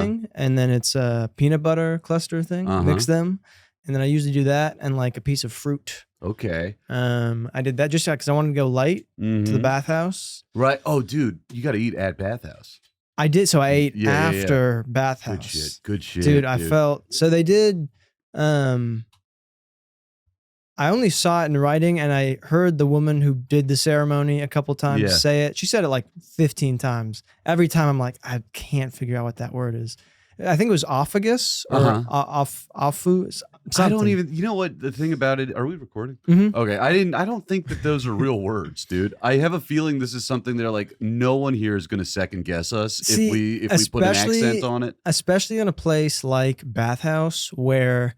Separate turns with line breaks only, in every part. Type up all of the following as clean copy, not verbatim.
thing, and then it's a peanut butter cluster thing. Mix them, and then I usually do that and like a piece of fruit.
Okay.
I did that just because I wanted to go light to the bathhouse.
Right. Oh, dude, you got to eat at bathhouse.
I did, so I ate after bathhouse.
Good shit,
dude. I felt so they did. I only saw it in writing, and I heard the woman who did the ceremony a couple times say it. She said it like 15 times. Every time I'm like, I can't figure out what that word is. I think it was ophagus or ophu.
I don't even. You know what the thing about it? Are we recording? Okay, I don't think that those are real words, dude. I have a feeling this is something that like no one here is going to second guess us if we put an accent on it. Especially
in a place like bathhouse where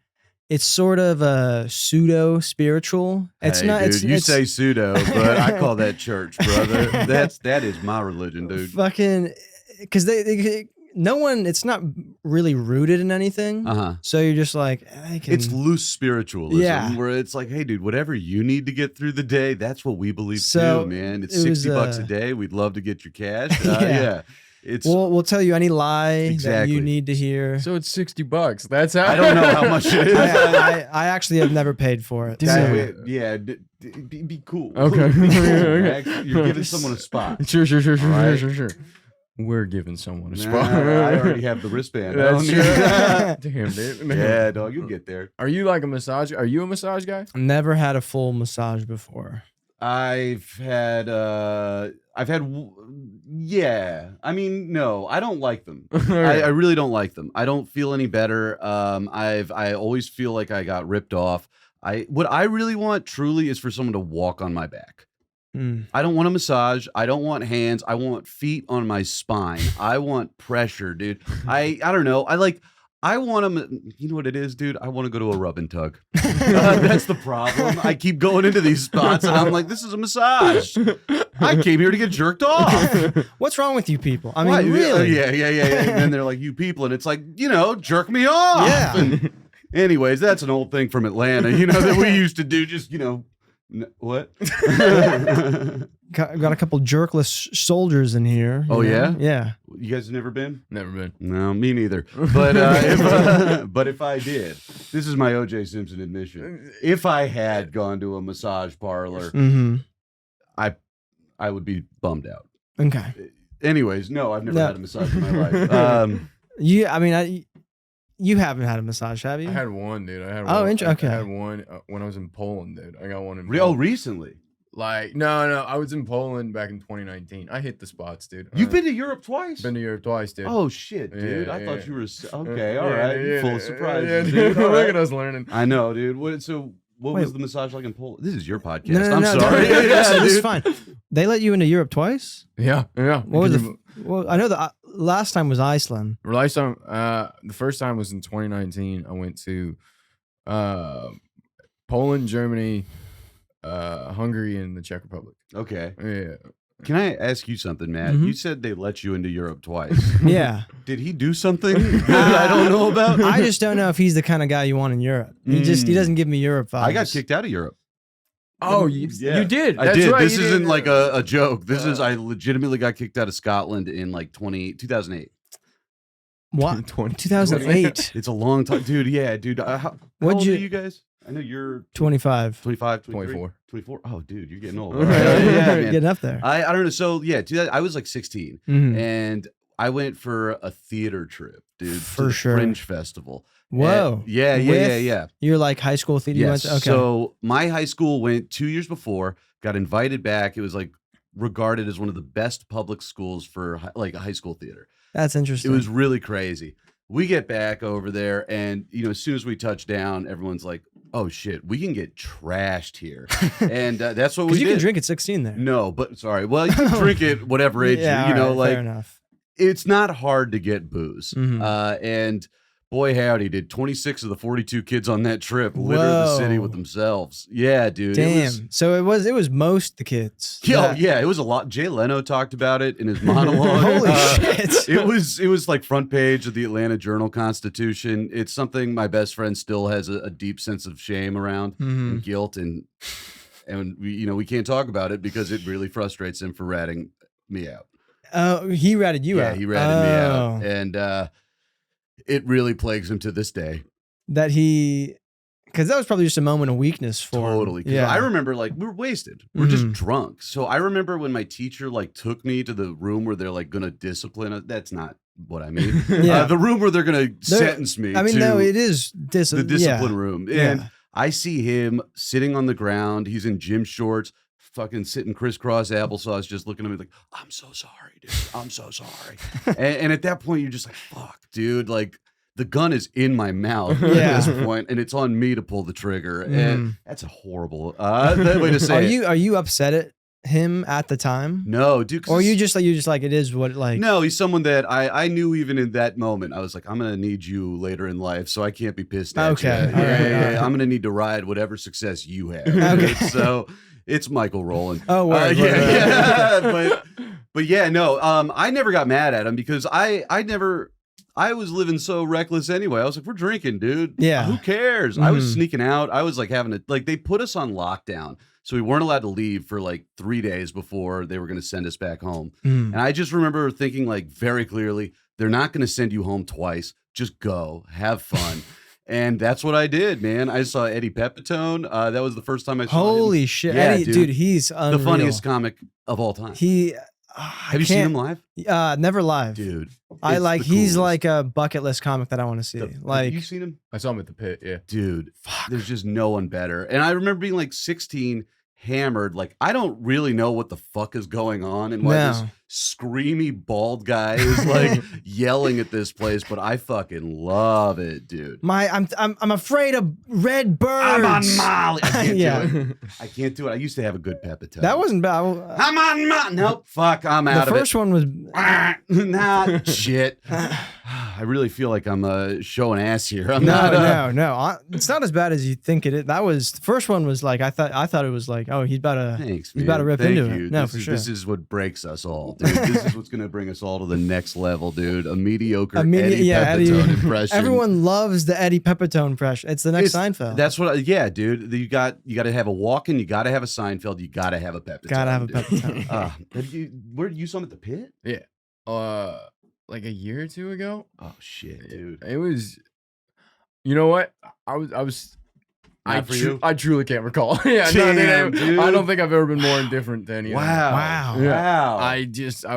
it's sort of a pseudo spiritual. It's not.
Dude, you say pseudo, but I call that church, brother. that is my religion, dude.
Fucking, because they no one. It's not really rooted in anything. So you're just like,
it's loose spiritualism, where it's like, hey, dude, whatever you need to get through the day, that's what we believe too, man. It's $60 a day. We'd love to get your cash. We'll tell you any lie that you need to hear.
So it's $60. That's how.
I don't know how much it is.
I actually have never paid for it.
Be cool.
Okay.
You're giving someone a spot.
Sure. We're giving someone a spot.
I already have the wristband.
That's true. Damn, dude.
Yeah, dog, you'll get there.
Are you like a massage? Are you a massage guy?
Never had a full massage before.
I've had, yeah. I mean, no, I don't like them. I really don't like them. I don't feel any better. I always feel like I got ripped off. What I really want truly is for someone to walk on my back. I don't want a massage. I don't want hands. I want feet on my spine. I want pressure, dude. I don't know. I want them. You know what it is, dude? I want to go to a rub and tug. That's the problem. I keep going into these spots and I'm like, this is a massage. I came here to get jerked off.
What's wrong with you people? I mean, really?
Yeah. And then they're like, you people. And it's like, jerk me off.
Yeah.
And anyways, that's an old thing from Atlanta, that we used to do. Just, what?
Got a couple jerkless soldiers in here.
Oh, yeah?
Yeah.
You guys have never been?
Never been.
No, me neither. But if I did, this is my O.J. Simpson admission. If I had gone to a massage parlor, I would be bummed out.
Okay.
Anyways, no, I've never had a massage in my life.
You haven't had a massage, have you?
I had one, dude. I had
one.
Okay. I had one when I was in Poland, dude. I got one in Poland.
Oh, recently?
Like, no. I was in Poland back in 2019. I hit the spots, dude.
You've been to Europe twice?
Been to Europe twice, dude.
Oh, shit, dude. I thought you were... Okay, all right.
Yeah,
full of surprises,
yeah,
dude.
Look at us learning.
I know, dude. What was the massage like in Poland? This is your podcast.
No,
I'm sorry.
This is fine. They let you into Europe twice?
Yeah.
What was well, I know the last time was Iceland.
Last time, the first time was in 2019. I went to Poland, Germany, Hungary, and the Czech Republic.
Okay.
Yeah.
Can I ask you something, Matt? You said they let you into Europe twice.
Yeah.
Did he do something that I don't know about?
I just don't know if he's the kind of guy you want in Europe. He doesn't give me Europe vibes.
I got kicked out of Europe.
Oh, you did?
I did.
Right,
this isn't like a joke. This is, I legitimately got kicked out of Scotland in like 2008.
What? 2008.
It's a long time. Dude, yeah, dude. How old are you guys? I know you're
25.
25,
24.
24. Oh, dude, you're getting old.
Yeah, man. Getting up there.
I don't know. So, yeah, I was like 16. And I went for a theater trip, dude.
For
to the
sure.
Fringe Festival.
Whoa.
And yeah.
You're like high school theater?
Yes.
Okay.
So my high school went 2 years before, got invited back. It was like regarded as one of the best public schools for like a high school theater.
That's interesting.
It was really crazy. We get back over there and, as soon as we touch down, everyone's like, oh shit, we can get trashed here. And that's what we did.
You can drink at 16 there.
No, but sorry. Well, you can drink at whatever age
fair enough.
It's not hard to get booze. And boy, howdy, did 26 of the 42 kids on that trip litter the city with themselves. Yeah, dude.
Damn. So it was most the kids.
Yeah, it was a lot. Jay Leno talked about it in his monologue.
Holy shit.
It was like front page of the Atlanta Journal-Constitution. It's something my best friend still has a deep sense of shame around and guilt, and we can't talk about it because it really frustrates him for ratting me out.
He ratted you out.
Yeah, he ratted me out. And It really plagues him to this day.
That because that was probably just a moment of weakness for
Totally.
him. Yeah.
I remember like we were wasted. We're just drunk. So I remember when my teacher like took me to the room where they're like gonna discipline us. That's not what I mean. The room where they're gonna sentence me.
I mean, no, it is
the discipline room.
Yeah.
And I see him sitting on the ground. He's in gym shorts, fucking sitting crisscross applesauce, just looking at me like, I'm so sorry, dude. I'm so sorry. and at that point, you're just like, fuck, dude. Like, the gun is in my mouth at this point, and it's on me to pull the trigger. And that's a horrible way to say it.
Are you upset at him at the time?
No, dude.
Or you're just like it is what like.
No, he's someone that I knew even in that moment. I was like, I'm gonna need you later in life, so I can't be pissed at you. Yeah. I'm gonna need to ride whatever success you have.
Okay.
So it's Michael Rowland.
Oh,
but yeah, no. I never got mad at him because I was living so reckless anyway. I was like, we're drinking, dude.
Yeah.
Who cares? I was sneaking out. I was like they put us on lockdown. So we weren't allowed to leave for like 3 days before they were going to send us back home. And I just remember thinking like very clearly, they're not going to send you home twice. Just go, have fun. And that's what I did, man. I saw Eddie Pepitone. That was the first time I saw him.
Holy shit.
Yeah,
Eddie, dude, he's unreal.
The funniest comic of all time. Have you seen him live?
Never live.
Dude.
He's like a bucket list comic that I want to see.
Have you seen him?
I saw him at the pit, yeah.
Dude, there's just no one better. And I remember being like 16, hammered. Like, I don't really know what the fuck is going on and why this screamy bald guy is like yelling at this place, but I fucking love it, dude.
I'm afraid of red birds.
I'm on Molly. I can't do it. I can't do it. I used to have a good Pepitone.
That wasn't bad.
I'm on Molly. Nope. Fuck. I'm out of it.
The first one was
nah. Shit. I really feel like I'm showing ass here.
No. It's not as bad as you think it is. The first one was like I thought it was like, oh, he's about to rip into it. No, for sure. This
is what breaks us all, dude. This is what's gonna bring us all to the next level, dude. A mediocre Eddie Pepitone impression.
Everyone loves the Eddie Pepitone impression. It's the next Seinfeld.
That's what. Dude. You got to have a Walken. You got to have a Seinfeld. You got to have a Pepitone.
Gotta have a Pepitone.
Where you saw him at the pit?
Yeah. Like a year or two ago.
Oh shit, dude.
It was. You know what? I truly can't recall.
Damn, dude.
I don't think I've ever been more indifferent to anything.
Wow.
I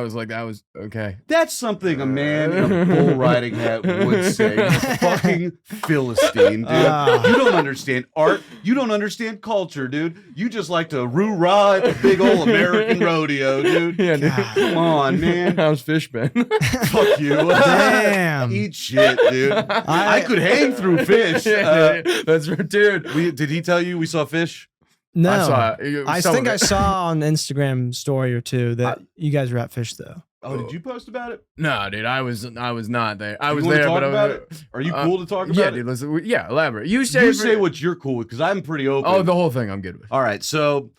was like, that was okay.
That's something a man in a bull riding hat would say. You fucking Philistine, dude. You don't understand art. You don't understand culture, dude. You just like to roo-rah at the big old American rodeo, dude. Yeah, dude. Come on, man.
How's fish been?
Fuck you.
Damn.
Eat shit, dude. I could hang through fish.
That's right, dude.
Did he tell you we saw fish?
No,
I
think I saw on Instagram story or two that you guys were at Fish though.
Oh, did you post about it?
No, dude, I was not there. I was
there,
but
talk about it? Are you cool to talk about it?
Yeah, dude. Listen, elaborate. You say
what you're cool with because I'm pretty open.
Oh, the whole thing I'm good with.
All right, so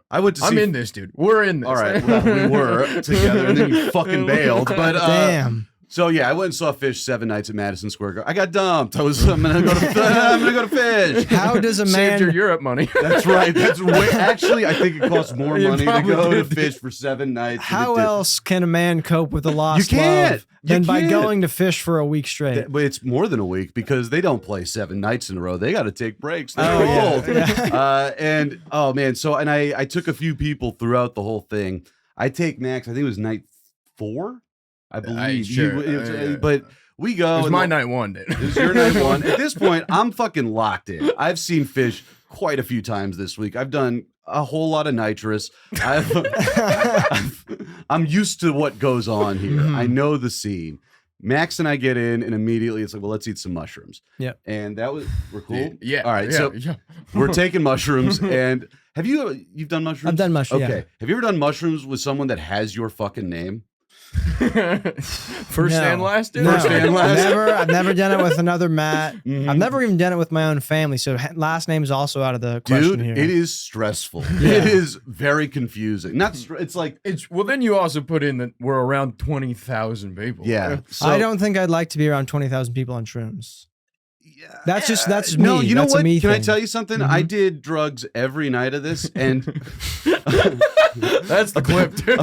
I went to see.
I'm in this, dude. We're in this.
All right, well, we were together, and then you fucking bailed. But
damn.
So yeah, I went and saw Fish 7 nights at Madison Square Garden. I got dumped. I'm gonna go to Fish.
How does a man
saved your Europe money?
That's right. Actually, I think it costs more money to go to Fish for 7 nights.
How else can a man cope with a lost love than by going to Fish for a week straight?
But it's more than a week because they don't play 7 nights in a row. They got to take breaks. They're old. And oh man, I took a few people throughout the whole thing. I take Max. I think it was night 4. I believe. But we go.
It was my night 1, dude.
It was your night 1. At this point, I'm fucking locked in. I've seen Fish quite a few times this week. I've done a whole lot of nitrous. I'm used to what goes on here. I know the scene. Max and I get in, and immediately it's like, well, let's eat some mushrooms.
Yep.
And we're cool.
Yeah.
All right. We're taking mushrooms. And you've done mushrooms?
I've done mushrooms.
Okay.
Yeah.
Have you ever done mushrooms with someone that has your fucking name?
First and last, dude?
No,
First and last?
I've never done it with another Matt. I've never even done it with my own family. So last name is also out of the question here.
It is stressful. It is very confusing.
Well, then you also put in that we're around 20,000 people.
Yeah. So,
I don't think I'd like to be around 20,000 people on shrooms. That's just
no.
me.
You know
That's a
what?
me
Can I
thing.
tell you something? I did drugs every night of this, and
That's the clip, dude.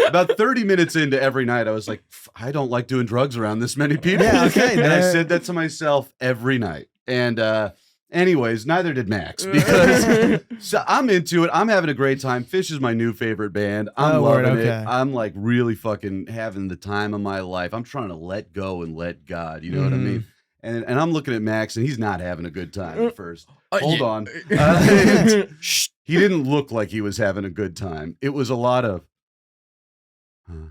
about 30 minutes into every night, I was like, I don't like doing drugs around this many people.
Yeah, okay.
And I said that to myself every night. And anyways, neither did Max, because so I'm into it. I'm having a great time. Fish is my new favorite band. I'm loving it. I'm like really fucking having the time of my life. I'm trying to let go and let God. You know what I mean? And I'm looking at Max, and he's not having a good time at first. Hold on. He didn't look like he was having a good time. It was a lot of and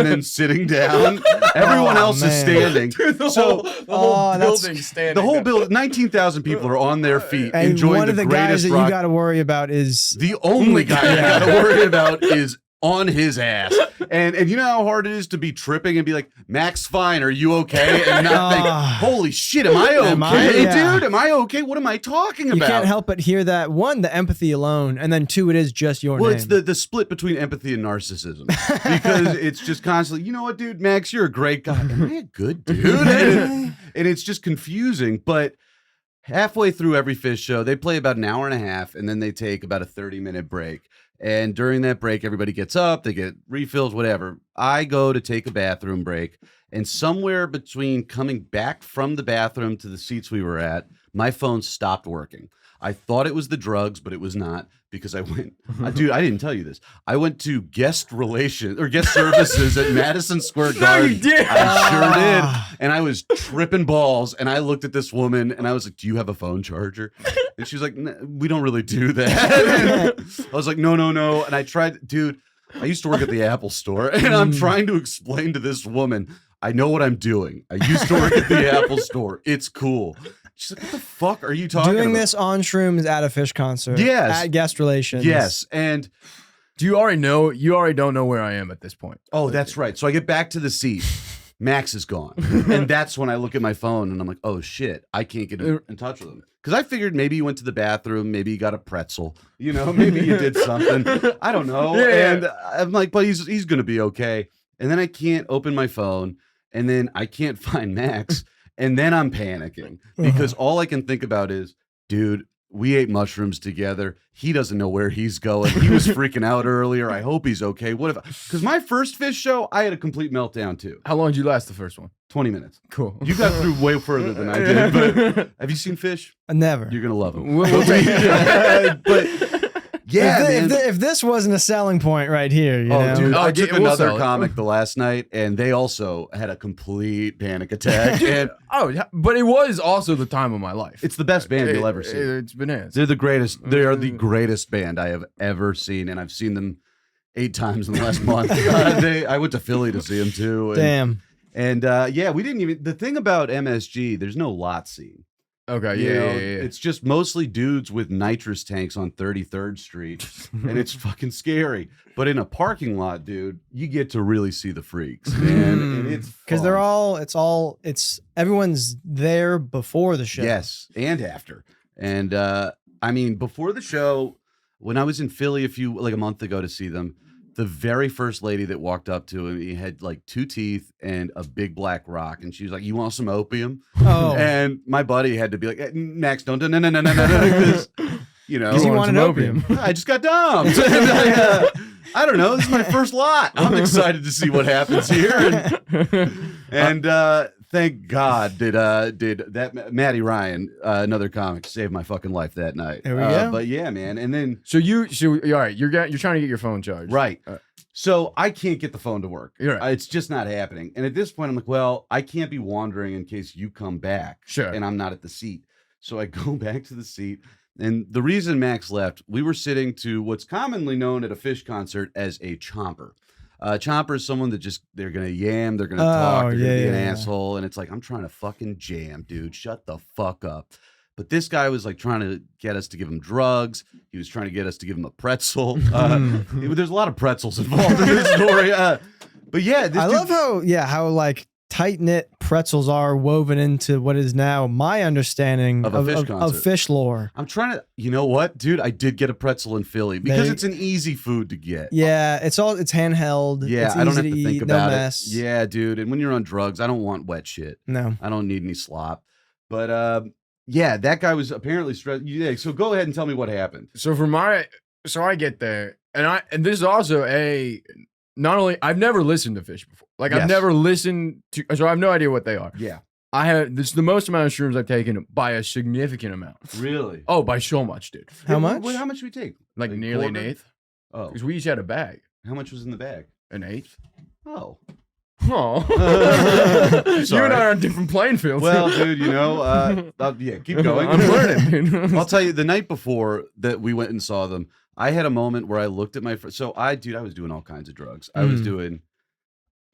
then sitting down. Everyone else is standing.
Dude, the whole building standing.
The whole building, 19,000 people are on their feet
And
enjoying
one of the
greatest
guys that
rock.
you got to worry about is
The only guy you got to worry about is on his ass. And you know how hard it is to be tripping and be like, Max, fine, are you okay? And not think, holy shit, am I okay, dude? Am I okay? What am I talking about?
You can't help but hear that. One, the empathy alone, and then two, it is just your name.
Well, it's the split between empathy and narcissism, because it's just constantly, you know what, dude, Max, you're a great guy. Am I a good dude? And it's just confusing. But halfway through every Fish show, they play about an hour and a half, and then they take about a 30-minute break. And during that break, everybody gets up, they get refills, whatever. I go to take a bathroom break, and somewhere between coming back from the bathroom to the seats we were at, my phone stopped working. I thought it was the drugs, but it was not, because I went, dude, I didn't tell you this. I went to guest services at Madison Square Garden.
No, you did.
I sure did. And I was tripping balls, and I looked at this woman, and I was like, do you have a phone charger? And she was like, we don't really do that. I was like, no. And I tried, dude, I used to work at the Apple store, and I'm trying to explain to this woman, I know what I'm doing. I used to work at the Apple store. It's cool. She's like, what the fuck are you talking about?
Doing this on shrooms at a Fish concert.
Yes.
At guest relations.
Yes. And
do you already know? You already don't know where I am at this point.
Oh, that's right. So I get back to the seat. Max is gone. And that's when I look at my phone and I'm like, oh shit, I can't get in touch with him. Because I figured maybe you went to the bathroom, maybe you got a pretzel, you know, maybe you did something. I don't know.
Yeah.
And I'm like, but he's gonna be okay. And then I can't open my phone, and then I can't find Max. And then I'm panicking because all I can think about is, dude, we ate mushrooms together. He doesn't know where he's going. He was freaking out earlier. I hope he's okay. What if, because my first Fish show, I had a complete meltdown too.
How long did you last the first one?
20 minutes.
Cool.
You got through way further than I did. But have you seen Fish?
Never.
You're going to love him.
We'll take it.
But yeah, man.
If this wasn't a selling point right here, you know?
Dude, I took another
sell it.
comic the last night, and they also had a complete panic attack. And
But it was also the time of my life.
it's the best band you'll ever see.
It's bananas.
They're the greatest. They are the greatest band I have ever seen, and I've seen them 8 times in the last month. I went to Philly to see them too. And,
Damn.
And yeah, we didn't even. The thing about MSG, there's no lot scene.
Okay,
You know,
yeah.
It's just mostly dudes with nitrous tanks on 33rd Street, and it's fucking scary. But in a parking lot, dude, you get to really see the freaks, man. And it's
Because it's everyone's there before the show.
Yes, and after. And I mean, before the show, when I was in Philly a month ago to see them, the very first lady that walked up to him, he had like 2 teeth and a big black rock, and she was like, "You want some opium?"
Oh.
And my buddy had to be like, "Max, don't, no, because you know,
Because he wanted opium.
I just got dumped." I don't know. This is my first lot. I'm excited to see what happens here. And thank God did that Matty Ryan, another comic, saved my fucking life that night.
There we go.
But yeah, man. And then
So all right, you're trying to get your phone charged.
right. So I can't get the phone to work.
You're right.
It's just not happening. And at this point, I'm like, well, I can't be wandering in case you come back.
Sure.
And I'm not at the seat. So I go back to the seat. And the reason Max left, we were sitting to what's commonly known at a Fish concert as a chomper. Chomper is someone that they're going to yam, they're going to talk, they're going to be an asshole. And it's like, I'm trying to fucking jam, dude. Shut the fuck up. But this guy was like trying to get us to give him drugs. He was trying to get us to give him a pretzel. There's a lot of pretzels involved in this story. But yeah,
I love how like tight knit pretzels are woven into what is now my understanding
Of a fish concert.
of fish lore.
I'm trying to, you know what, dude? I did get a pretzel in Philly because it's an easy food to get.
Yeah, it's handheld.
Yeah,
it's
I don't have
easy
to think
eat,
about
no mess.
it. Yeah, dude. And when you're on drugs, I don't want wet shit.
No.
I don't need any slop. But yeah, that guy was apparently stressed. Yeah, so go ahead and tell me what happened.
So I get there, and this is also not only I've never listened to Fish before. Like I've never listened to, so I have no idea what they are.
Yeah.
This is the most amount of shrooms I've taken by a significant amount.
Really?
Oh, by so much, dude.
How much?
How much did we take?
Like nearly an eighth.
Oh.
Because we each had a bag.
How much was in the bag?
An eighth.
Oh.
Oh. You and I are on different playing fields.
Well, dude, you know, yeah, keep going.
I'm learning, dude.
I'll tell you, the night before that we went and saw them, I had a moment where I looked at my friend. So I was doing all kinds of drugs. I was doing,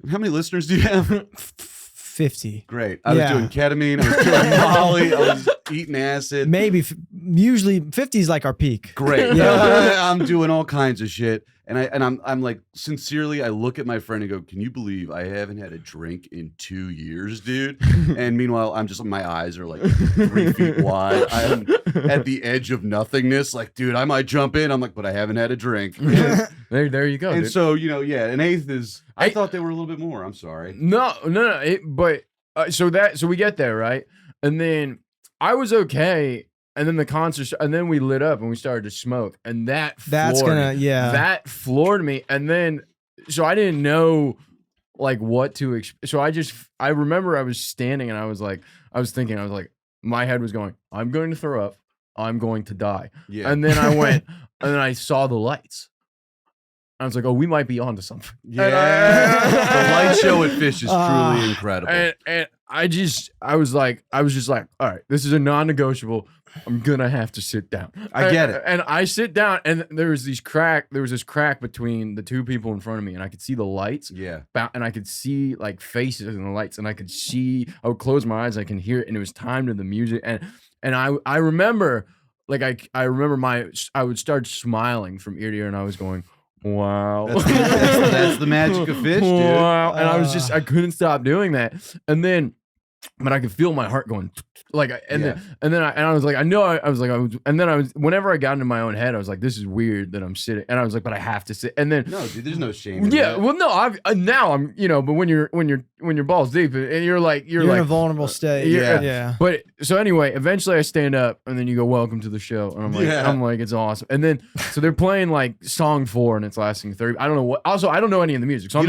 how many listeners do you have?
50.
Great. I was doing ketamine. I was doing Molly. I was eating acid.
Maybe, usually 50 is like our peak.
Great.
Yeah.
I'm doing all kinds of shit. And I'm like, sincerely, I look at my friend and go, can you believe I haven't had a drink in 2 years, dude? And meanwhile, my eyes are like 3 feet wide. I'm at the edge of nothingness. Like, dude, I might jump in. I'm like, but I haven't had a drink.
There you go.
And
dude.
so, you know, yeah, an eighth is, I thought they were a little bit more. I'm sorry.
No. So we get there, right? And then I was okay. And then the concert, and then we lit up and we started to smoke, and that floored me. And then, so I didn't know like what to expect. So I remember I was standing and I was thinking, my head was going, I'm going to throw up, I'm going to die. Yeah. And then I went, and then I saw the lights. I was like, oh, we might be onto something.
Yeah. The light show at Fish is truly incredible.
And I was just like, all right, this is a non-negotiable. I'm gonna have to sit down.
I get it.
And I sit down, and there was this crack between the two people in front of me, and I could see the lights.
Yeah.
And I could see like faces in the lights, and I would close my eyes, I can hear it, and it was timed to the music. And I remember, like I would start smiling from ear to ear, and I was going, wow.
That's the magic of Fish, dude.
Wow. And I couldn't stop doing that. And then, but I could feel my heart going like, then I was like, whenever I got into my own head, I was like, this is weird that I'm sitting, and I was like, but I have to sit. And then,
no, dude, there's no shame.
Yeah, well, no, now I'm, but when you're balls deep and you're like
in a vulnerable state.
Yeah. But so anyway, eventually I stand up, and then you go, welcome to the show, and I'm like, it's awesome. And then so they're playing like song 4, and it's lasting 30. I don't know what. Also, I don't know any of the music, so I'm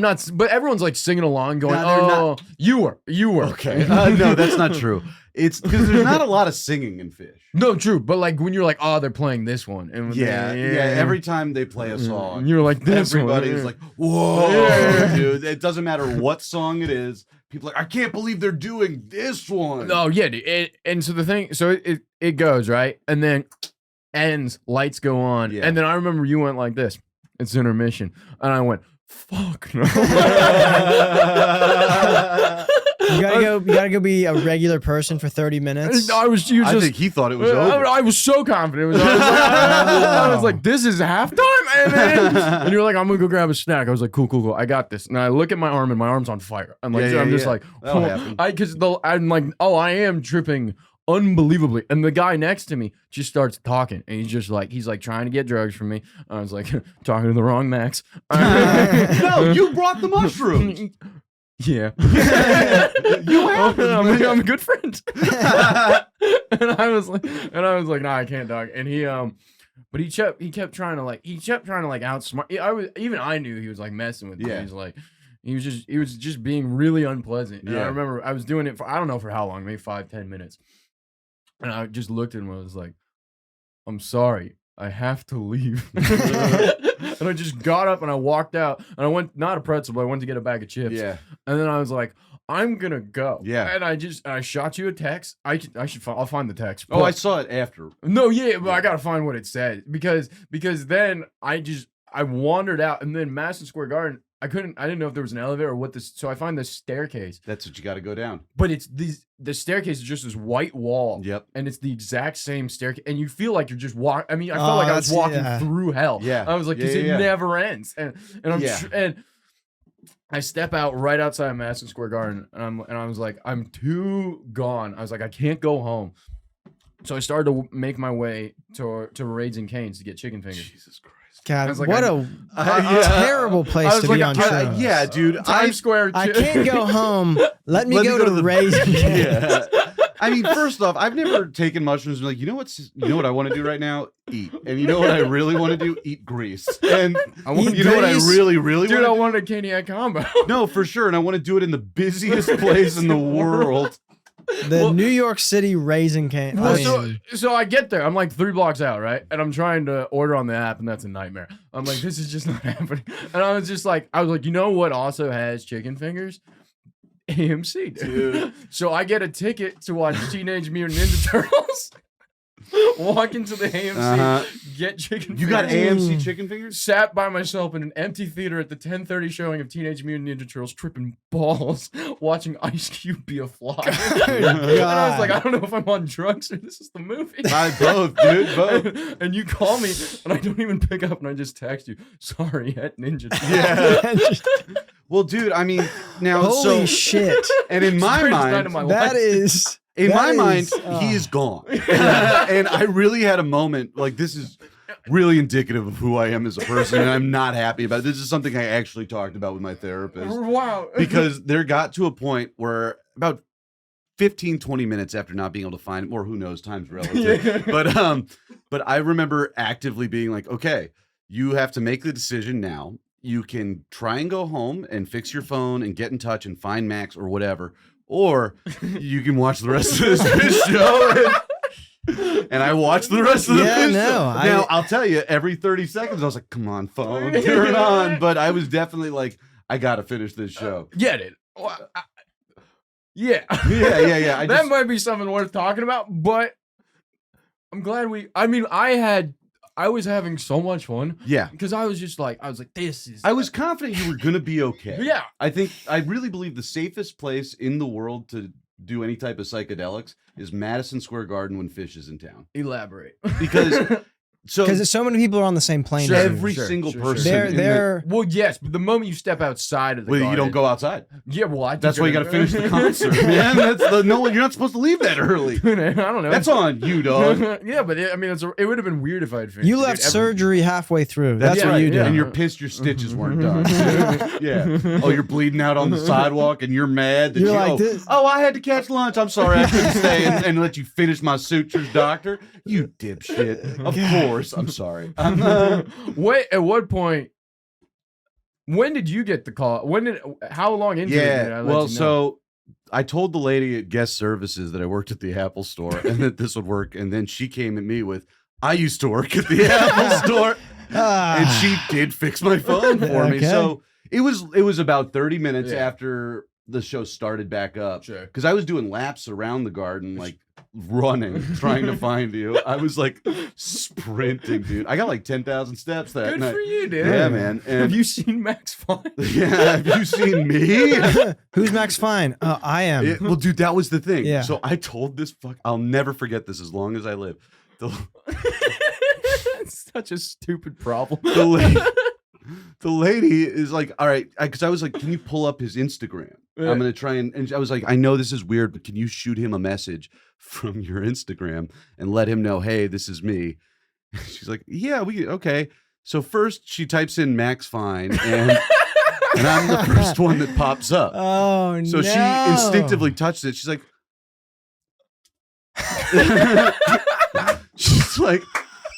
not. But everyone's like singing along, going, oh, you were.
Okay. No, that's not true. It's because there's not a lot of singing in Fish.
No, true. But like when you're like, oh, they're playing this one. And
every time they play a song,
you're like, this
everybody's like, whoa, dude. It doesn't matter what song it is. People are like, I can't believe they're doing this one.
No, yeah, dude. And so the thing, so it goes, right? And then ends, lights go on. Yeah. And then I remember you went like this. It's intermission. And I went, fuck no.
You gotta go be a regular person for 30 minutes.
I think he thought it was over.
I was so confident. I was like, this is halftime? And you're like, I'm gonna go grab a snack. I was like, cool. I got this. And I look at my arm, and my arm's on fire. I'm like, I'm just like, I'm like, oh, I am tripping unbelievably. And the guy next to me just starts talking, and he's like trying to get drugs from me. I was like, talking to the wrong Max.
No, you brought the mushrooms.
Yeah.
You have
I'm a good friend. and I was like, nah, I can't, dog. And but he kept trying to outsmart. I knew he was like messing with me. He was just being really unpleasant. And I remember I was doing it for, I don't know for how long, maybe 5-10 minutes. And I just looked at him and I was like, I'm sorry, I have to leave. And I just got up and I walked out, and I went, not a pretzel, but I went to get a bag of chips. Yeah. And then I was like, I'm gonna go. Yeah. And I shot you a text. I'll find the text.
Oh, I saw it after.
No, but I gotta find what it said because then I wandered out, and then Madison Square Garden, I didn't know if there was an elevator or what this. So I find this staircase.
That's what you got to go down.
But the staircase is just this white wall.
Yep.
And it's the exact same staircase, and you feel like you're just walking. I mean, I felt like I was walking through hell.
Yeah.
I was like, it never ends. And I step out right outside Madison Square Garden, and I was like, I'm too gone. I was like, I can't go home. So I started to make my way to Raids and Cane's to get chicken fingers.
Jesus Christ.
God,
like,
what a terrible place to be on show.
Yeah, dude.
Times Square.
I can't go home. Let me go to the Raids and Cane's.
Yeah. I mean, first off, I've never taken mushrooms and been like, you know what I want to do right now? Eat. And you know what I really want to do? Eat grease. And
I want
you know what I really want
I wanted a Caniac combo.
No, for sure. And I want to do it in the busiest place in the world.
The New York City Raisin Cane.
So I get there. I'm like 3 blocks out, right? And I'm trying to order on the app, and that's a nightmare. I'm like, this is just not happening. And I was like, you know what also has chicken fingers? AMC, dude. So I get a ticket to watch Teenage Mutant Ninja Turtles. Walk into the AMC, get chicken fingers.
You got AMC chicken fingers?
Sat by myself in an empty theater at the 10:30 showing of Teenage Mutant Ninja Turtles, tripping balls, watching Ice Cube be a fly. And I was like, I don't know if I'm on drugs or this is the movie.
Both, dude, both.
And you call me, and I don't even pick up, and I just text you, sorry, at Ninja Turtles.
Yeah. Well, dude, I mean, now,
holy shit.
And in my mind,
that is...
In my mind, he is gone. And I really had a moment, like, this is really indicative of who I am as a person, and I'm not happy about it. This is something I actually talked about with my therapist.
Wow.
Because there got to a point where about 15, 20 minutes after not being able to find him, or who knows, time's relative. Yeah. But I remember actively being like, okay, you have to make the decision now. You can try and go home and fix your phone and get in touch and find Max or whatever. Or you can watch the rest of this show. And I watched the rest of the show. Now, I'll tell you, every 30 seconds, I was like, come on, phone, turn on. But I was definitely like, I got to finish this show.
Get it. Yeah.
Yeah.
That might be something worth talking about, but I'm glad I was having so much fun.
Yeah.
Because I was like, this is...
I was confident you were going to be okay.
Yeah.
I really believe the safest place in the world to do any type of psychedelics is Madison Square Garden when Fish is in town.
Elaborate.
Because
so many people are on the same plane.
Every single person.
They're
well, yes, but the moment you step outside of the garden,
you don't go outside.
Yeah, well,
that's why you got to finish the concert, man. You're not supposed to leave that early.
I don't know.
That's on you, dog.
Yeah, but it would have been weird if I had finished.
You left surgery halfway through. That's what you did.
And you're pissed your stitches weren't done. Yeah. Oh, you're bleeding out on the sidewalk, and you're mad that
you're like this.
Oh, I had to catch lunch. I'm sorry, I couldn't stay and let you finish my sutures, doctor. You dipshit. Of course, I'm sorry.
Wait, at what point? When did you get the call? How long into it did I let you know?
So I told the lady at guest services that I worked at the Apple store and that this would work, and then she came at me with, I used to work at the Apple store, and she did fix my phone for me. So it was about 30 minutes after the show started back up, because I was doing laps around the garden, like running, trying to find you. I was like sprinting, dude. I got like 10,000 steps that night.
Good for you, dude.
Yeah, man. And
have you seen Max Fine?
Yeah, have you seen me?
Who's Max Fine? I am.
Well, dude, that was the thing.
Yeah.
So I told this I'll never forget this as long as I live.
It's such a stupid problem.
The lady is like, all right, because I was like, can you pull up his Instagram? Yeah. I'm going to try and I was like, I know this is weird, but can you shoot him a message from your Instagram and let him know, hey, this is me? She's like, yeah, okay. So first she types in Max Fine and I'm the first one that pops up.
Oh,
so she instinctively touched it. She's like, she's like,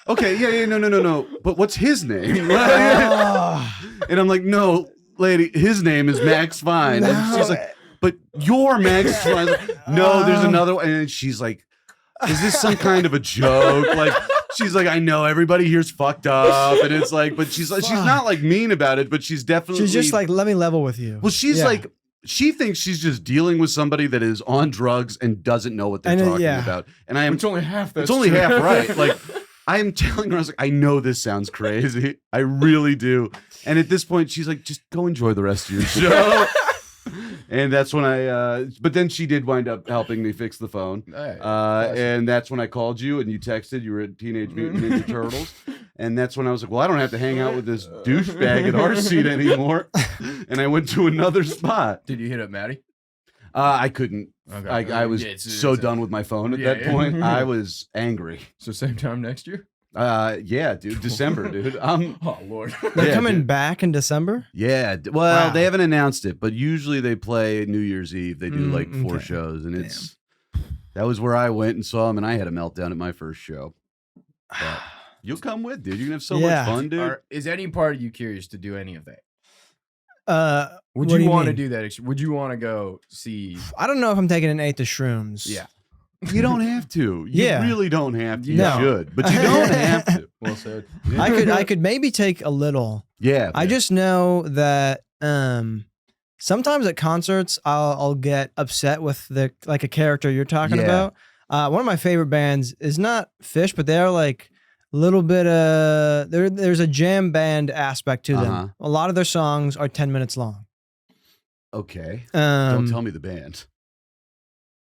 okay, yeah, no. But what's his name? And I'm like, no, lady, his name is Max Fine. No. And she's like, but you're Max Fine. Like, no, there's another one. And she's like, is this some kind of a joke? Like, she's like, I know everybody here's fucked up. And it's like, but she's like, she's not like mean about it, but she's definitely.
She's just like, let me level with you.
Well, she's like, she thinks she's just dealing with somebody that is on drugs and doesn't know what they're talking about. And I am.
It's only half that.
It's only half right. Like, I am telling her, I was like, I know this sounds crazy. I really do. And at this point, she's like, just go enjoy the rest of your show. And that's when but then she did wind up helping me fix the phone. And that's when I called you and you texted. You were at Teenage Mutant Ninja Turtles. And that's when I was like, well, I don't have to hang out with this douchebag at our seat anymore. And I went to another spot.
Did you hit up Maddie?
I couldn't.
Okay.
I was so done with my phone at that point. I was angry.
So same time next year?
Yeah, dude. December, dude.
Oh, Lord.
They're coming back in December?
Yeah. Well, they haven't announced it, but usually they play New Year's Eve. They do like 4 shows, and that was where I went and saw them, and I had a meltdown at my first show. But you'll come with, dude. You're gonna have so much fun, dude.
Is any part of you curious to do any of that? Would you want to do that? Would you want to go see?
I don't know if I'm taking an 8 to shrooms.
Yeah. You don't have to. You really don't have to. You
No.
should, but you don't have to.
Well said.
Yeah. I could maybe take a little.
Yeah.
I just know that sometimes at concerts I'll get upset with a character you're talking about. One of my favorite bands is not Fish, but they're like a little bit there's a jam band aspect to them. A lot of their songs are 10 minutes long.
Okay. Don't tell me the band.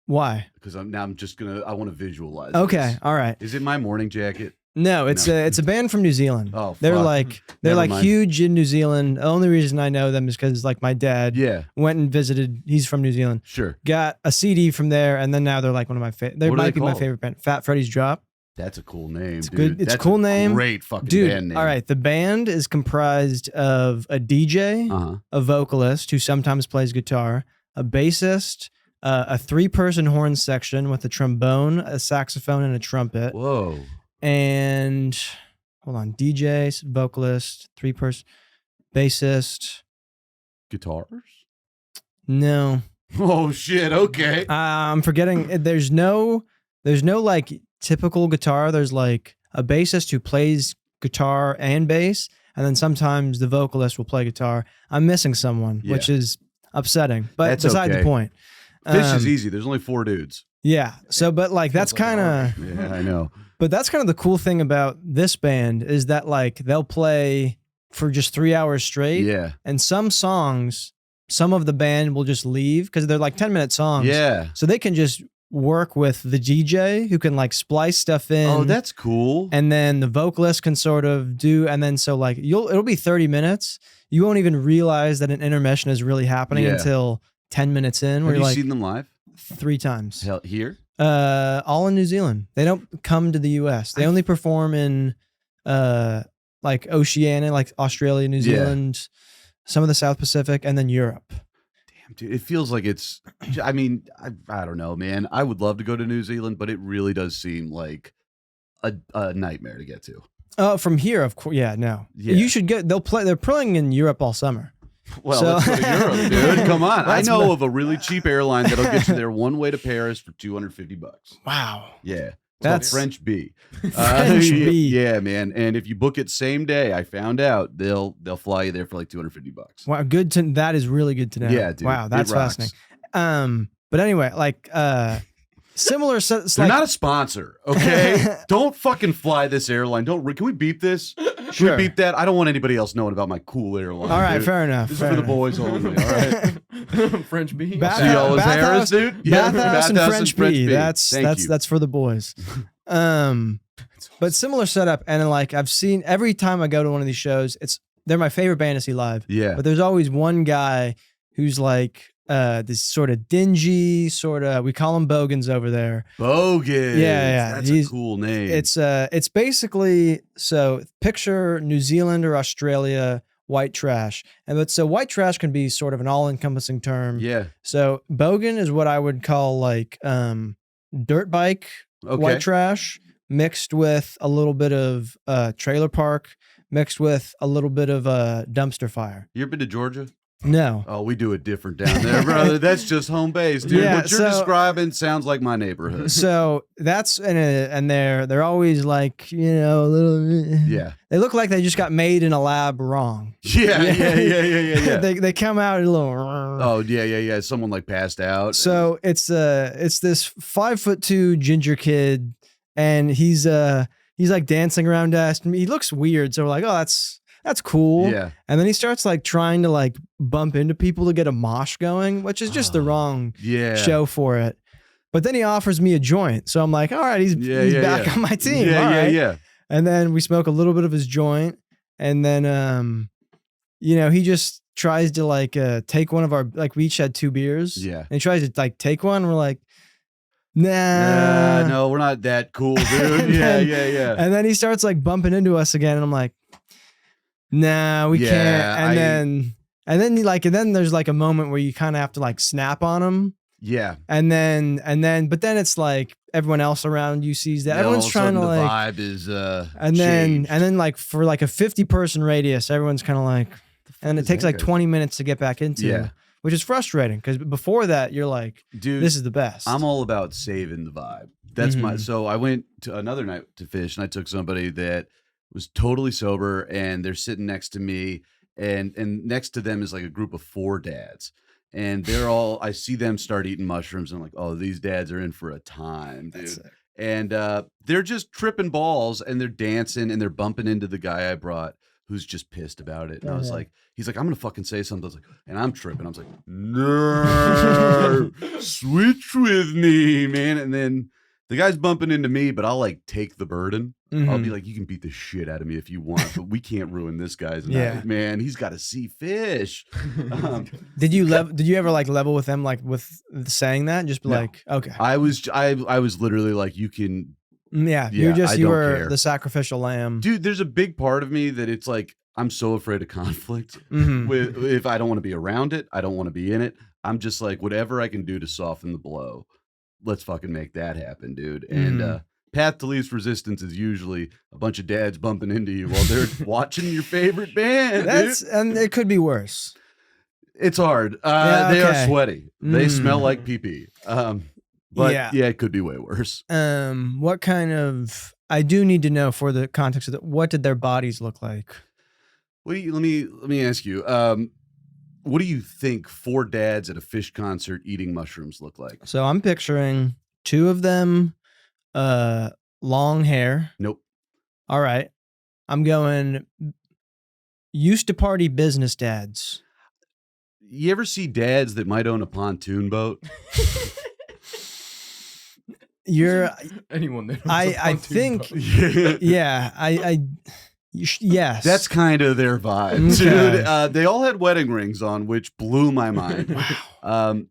Why?
Because I want to visualize.
Okay,
this.
All right.
Is it My Morning Jacket?
No, it's a band from New Zealand.
Oh, fuck.
They're like huge in New Zealand. The only reason I know them is because like my dad went and visited. He's from New Zealand.
Sure.
Got a CD from there, and then now they're like one of my favorite. They might be my favorite band. Fat Freddy's Drop.
That's a cool name.
It's
dude.
good. It's a cool name.
Great fucking band name.
All right. The band is comprised of a DJ, a vocalist who sometimes plays guitar, a bassist, a 3-person horn section with a trombone, a saxophone, and a trumpet.
Whoa.
And hold on, DJ, vocalist, 3-person, bassist,
guitars.
No.
Oh shit. Okay.
I'm forgetting. There's no like typical guitar. There's like a bassist who plays guitar and bass, and then sometimes the vocalist will play guitar. I'm missing someone, which is upsetting. But that's beside the point.
Fish is easy. There's only 4 dudes.
Yeah. So, but like that's kind of.
Yeah, I know.
But that's kind of the cool thing about this band is that like they'll play for just 3 hours straight.
Yeah.
And some songs, some of the band will just leave because they're like 10-minute songs.
Yeah.
So they can just work with the DJ who can like splice stuff in.
Oh, that's cool.
And then the vocalist can sort of do, and then so like it'll be 30 minutes. You won't even realize that an intermission is really happening until 10 minutes in.
Have you seen them live?
3 times.
Hell, here?
All in New Zealand. They don't come to the US. They only perform in like Oceania, like Australia, New Zealand, some of the South Pacific, and then Europe.
Damn, dude, it feels like it's. I mean, I don't know, man. I would love to go to New Zealand, but it really does seem like a nightmare to get to.
Oh, from here, of course. Yeah, no.
Yeah.
You should get. They're playing in Europe all summer.
Well, let's go to Europe, dude. Come on. I know of a really cheap airline that'll get you there one way to Paris for $250.
Wow.
Yeah. That's French B.
French B.
Yeah, man. And if you book it same day, I found out they'll fly you there for like $250.
Wow, good to. That is really good to know.
Yeah, dude.
Wow, that's fascinating. But anyway, like similar.
They're not a sponsor, okay? Don't fucking fly this airline. Can we beep this? Should we beep that? I don't want anybody else knowing about my cool airline.
All right, fair enough.
This is for the boys only. All right.
French B.
See y'all in Paris, dude.
Bathhouse and French B. That's for the boys. But similar setup, and like I've seen every time I go to one of these shows, they're my favorite band to see live.
Yeah.
But there's always one guy who's like this sort of dingy, we call him Bogans over there.
Bogans.
Yeah.
That's a cool name.
It's basically, so picture New Zealand or Australia white trash. So white trash can be sort of an all-encompassing term.
Yeah.
So Bogan is what I would call like dirt bike white trash mixed with a little bit of trailer park mixed with a little bit of dumpster fire.
You ever been to Georgia?
No.
Oh, we do it different down there, brother. That's just home base, dude.
Yeah,
what you're describing sounds like my neighborhood.
So that's and they're always like, a little.
Yeah.
They look like they just got made in a lab wrong.
Yeah.
They come out a little.
Oh yeah. Someone like passed out.
So it's this 5'2" ginger kid, and he's like dancing around us. He looks weird, so we're like, oh, that's cool.
Yeah.
And then he starts like trying to like bump into people to get a mosh going, which is just the wrong show for it. But then he offers me a joint. So I'm like, all right, he's back on my team.
Yeah.
And then we smoke a little bit of his joint. And then, he just tries to like take one of our, like we each had 2 beers.
Yeah.
And he tries to like take one. And we're like, nah.
No, we're not that cool, dude. Yeah.
And then he starts like bumping into us again. And I'm like, nah, we can't. And then there's like a moment where you kind of have to like snap on him.
Yeah.
But then it's like everyone else around you sees that. Everyone's trying to like,
the vibe is,
and then like for like a 50-person radius, everyone's kind of like, and it takes like 20 minutes to get back into, which is frustrating because before that you're like, dude, this is the best.
I'm all about saving the vibe. That's so I went to another night to fish and I took somebody that was totally sober and they're sitting next to me and next to them is like a group of 4 dads. And they're all, I see them start eating mushrooms and I'm like, oh, these dads are in for a time, dude. And they're just tripping balls and they're dancing and they're bumping into the guy I brought who's just pissed about it. And I was like, he's like, I'm going to fucking say something. I was like, and I'm tripping. I was like, no, switch with me, man. And then the guy's bumping into me, but I'll like take the burden. I'll be like, you can beat the shit out of me if you want, but we can't ruin this guy's night, man. He's got to see fish.
Did you ever like level with them, like with saying that? Just be like, okay.
I was literally like, you can.
Yeah, you were the sacrificial lamb.
Dude, there's a big part of me that it's like, I'm so afraid of conflict. If I don't want to be around it, I don't want to be in it. I'm just like, whatever I can do to soften the blow, let's fucking make that happen, dude. And path to least resistance is usually a bunch of dads bumping into you while they're watching your favorite band.
And it could be worse.
It's hard. They are sweaty. They smell like pee-pee. But it could be way worse.
What kind of? I do need to know for the context of what did their bodies look like?
Let me ask you. What do you think 4 dads at a fish concert eating mushrooms look like?
So I'm picturing 2 of them, long hair.
Nope.
All right, I'm going. Used to party business dads.
You ever see dads that might own a pontoon boat?
You're
anyone that
I think yes,
that's kind of their vibe, dude. They all had wedding rings on, which blew my mind. I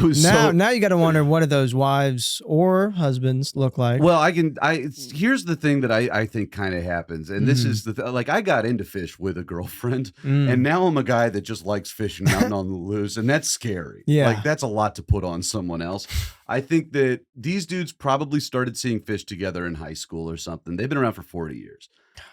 was
now you got to wonder what do those wives or husbands look like.
Well, here's the thing that I think kind of happens, and this is like I got into fish with a girlfriend, and now I'm a guy that just likes fishing out on the loose, and that's scary.
Yeah,
like that's a lot to put on someone else. I think that these dudes probably started seeing fish together in high school or something. They've been around for 40 years.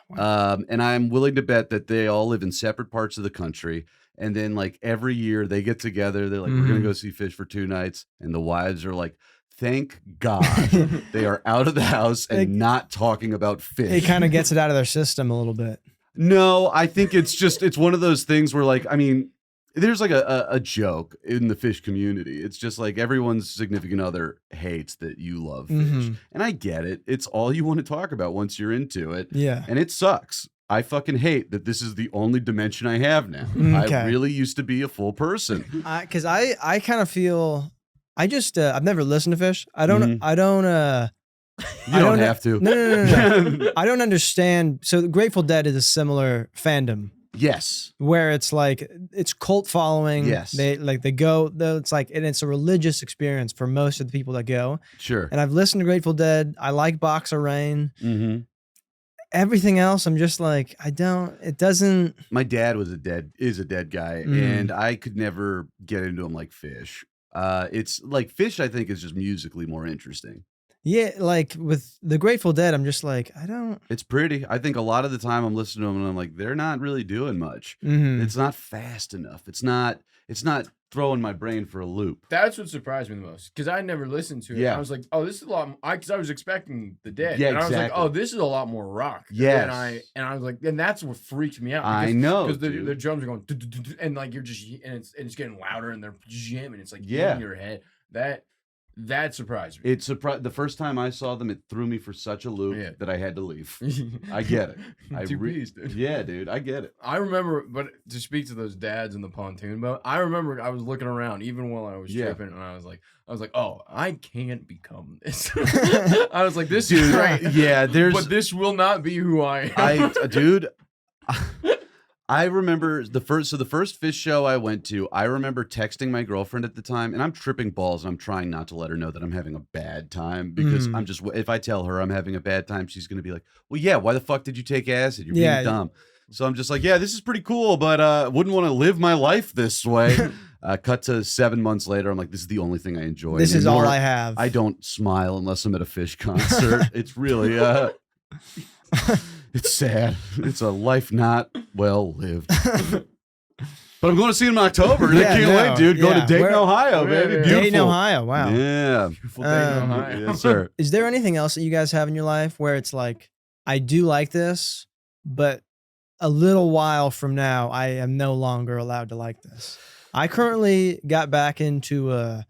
Wow. And I'm willing to bet that they all live in separate parts of the country. And then like every year they get together, they're like, we're going to go see fish for 2 nights. And the wives are like, thank God they are out of the house and not talking about fish.
It kind of gets it out of their system a little bit.
No, I think it's one of those things where like, I mean, there's like a joke in the fish community. It's just like everyone's significant other hates that you love fish. And I get it. It's all you want to talk about once you're into it.
Yeah.
And it sucks. I fucking hate that this is the only dimension I have now.
Okay.
I really used to be a full person.
Because I kind of feel, I've never listened to fish. You don't
have to.
No. I don't understand. So the Grateful Dead is a similar fandom.
Yes.
Where it's like, it's cult following.
Yes.
They go, it's like, and it's a religious experience for most of the people that go.
Sure.
And I've listened to Grateful Dead. I like Box of Rain. Everything else, I'm just like, it doesn't.
My dad is a dead guy, and I could never get into him like fish. It's like fish, I think, is just musically more interesting.
Yeah, like with the Grateful Dead, I'm just like,
It's pretty. I think a lot of the time I'm listening to them and I'm like, they're not really doing much. It's not fast enough. It's not throwing my brain for a loop.
That's what surprised me the most, because I never listened to it.
Yeah.
I was like, oh, this is a lot. Because I was expecting the Dead.
Yeah,
and
exactly.
I was like, oh, this is a lot more rock.
Yes.
And I was like, and that's what freaked me out.
I know,
because the drums are going, and like you're just, and it's getting louder, and they're jamming. It's like in your head. That surprised me.
It surprised the first time I saw them. It threw me for such a loop that I had to leave. I get it.
Dude.
Yeah, dude, I get it.
I remember, but to speak to those dads in the pontoon boat, I remember I was looking around even while I was tripping, and I was like, oh, I can't become this. I was like, this is great.
Yeah,
but this will not be who I am.
Dude. I remember the first fish show I went to, I remember texting my girlfriend at the time, and I'm tripping balls and I'm trying not to let her know that I'm having a bad time because I'm just, if I tell her I'm having a bad time, she's going to be like, well, yeah, why the fuck did you take acid? You're being dumb. So I'm just like, yeah, this is pretty cool, but wouldn't want to live my life this way. Cut to 7 months later, I'm like, this is the only thing I enjoy.
This is all I have.
I don't smile unless I'm at a fish concert. It's really, it's sad. It's a life not well lived. But I'm going to see him in October. And I can't wait, dude. Going to Dayton, Ohio, baby. Beautiful.
Dayton, Ohio. Wow.
Yeah.
Beautiful Dayton, Ohio.
Yes, sir.
Is there anything else that you guys have in your life where it's like, I do like this, but a little while from now, I am no longer allowed to like this? I currently got back into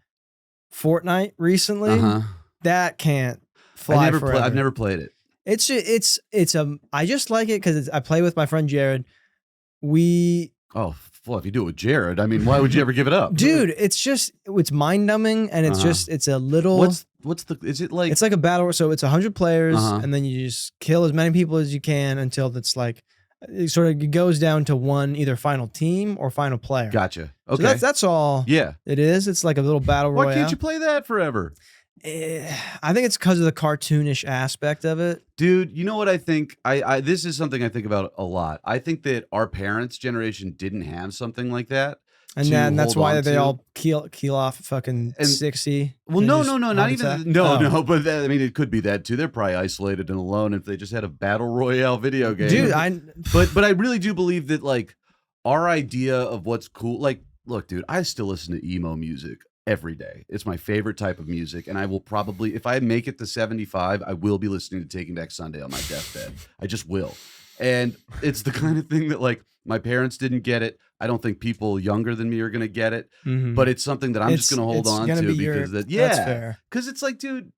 Fortnite recently. That can't fly forever.
I've never played it.
I just like it because I play with my friend Jared.
Well, if you do it with Jared, I mean, why would you ever give it up?
Dude, it's mind numbing, and it's a little.
Is it like?
It's like a battle. So it's 100 players, and then you just kill as many people as you can until it's like, it sort of goes down to one either final team or final player.
Gotcha. Okay,
so that's all.
Yeah,
it is. It's like a little battle royale.
Why can't you play that forever?
I think it's because of the cartoonish aspect of it.
Dude, you know what I think? This is something I think about a lot. I think that our parents' generation didn't have something like that.
And then that's why they all keel off fucking 60.
Well, no, not even. No, but I mean, it could be that too. They're probably isolated and alone if they just had a battle royale video game.
Dude,
but I really do believe that like our idea of what's cool. Like, look, dude, I still listen to emo music every day. It's my favorite type of music, and I will probably, if I make it to 75, I will be listening to Taking Back Sunday on my deathbed. I just will. And it's the kind of thing that like my parents didn't get it. I don't think people younger than me are going to get it, but it's something that I'm just going to hold on to because that's fair. Because it's like, dude,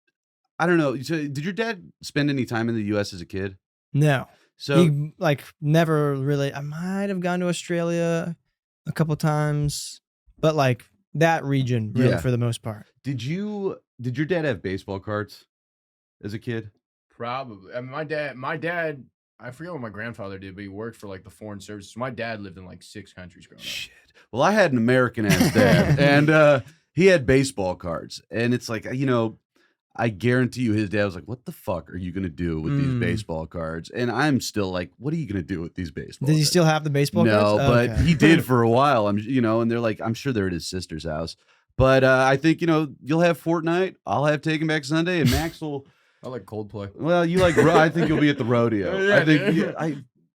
I don't know. So, did your dad spend any time in the U.S. as a kid?
No.
So
he like never really. I might have gone to Australia a couple times, but like that region really for the most part.
Did your dad have baseball cards as a kid?
Probably. I mean, my dad. I forget what my grandfather did, but he worked for like the foreign services. My dad lived in like 6 countries growing up.
Shit. Well, I had an American ass dad, and he had baseball cards, and it's like, you know, I guarantee you, his dad was like, "What the fuck are you gonna do with these baseball cards?" And I'm still like, "What are you gonna do with these baseball?"
Does he still have the baseball cards?
No, but he did for a while. And they're like, I'm sure they're at his sister's house. But I think you'll have Fortnite, I'll have Taking Back Sunday, and Max will.
I like Coldplay.
Well, you like. I think you'll be at the rodeo. Yeah, I think.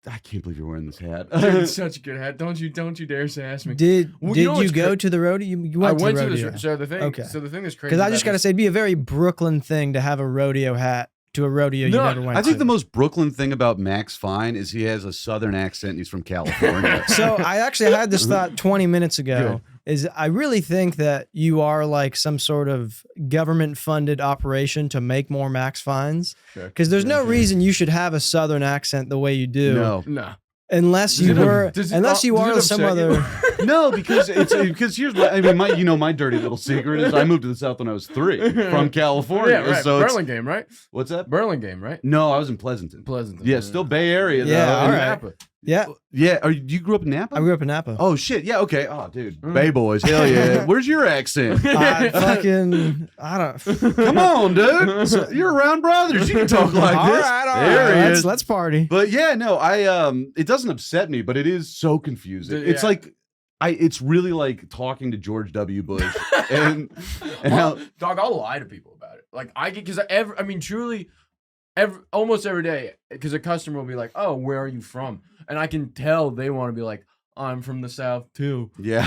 I can't believe you're wearing this hat.
Dude, it's such a good hat. Don't you dare ask me.
Did you go to the rodeo? You went to the rodeo.
So the thing that's crazy.
Because I just gotta say, it'd be a very Brooklyn thing to have a rodeo hat to a rodeo you never went to.
I think the most Brooklyn thing about Max Fine is he has a southern accent and he's from California.
So I actually had this thought 20 minutes ago. Is I really think that you are like some sort of government-funded operation to make more Max Fines. Because there's no reason you should have a southern accent the way you do.
No.
Unless you are some other.
No, because here's my dirty little secret is I moved to the South when I was 3 from California.
Yeah, right.
So
Burlingame, right?
What's that?
Burlingame, right?
No, I was in Pleasanton.
Yeah,
still Bay Area.
Yeah,
all
right.
Napa.
Yeah.
You grew up in Napa?
I grew up in Napa.
Oh shit. Yeah. Okay. Oh, dude. Bay boys. Hell yeah. Where's your accent?
I don't.
Come on, dude. You're around brothers. You can talk like this.
All right. Let's party.
But yeah, no. it doesn't upset me, but it is so confusing. It's like. It's really like talking to George W. Bush and
dog, I'll lie to people about it. Like truly, almost every day, because a customer will be like, "Oh, where are you from?" And I can tell they want to be like, "I'm from the South too."
Yeah.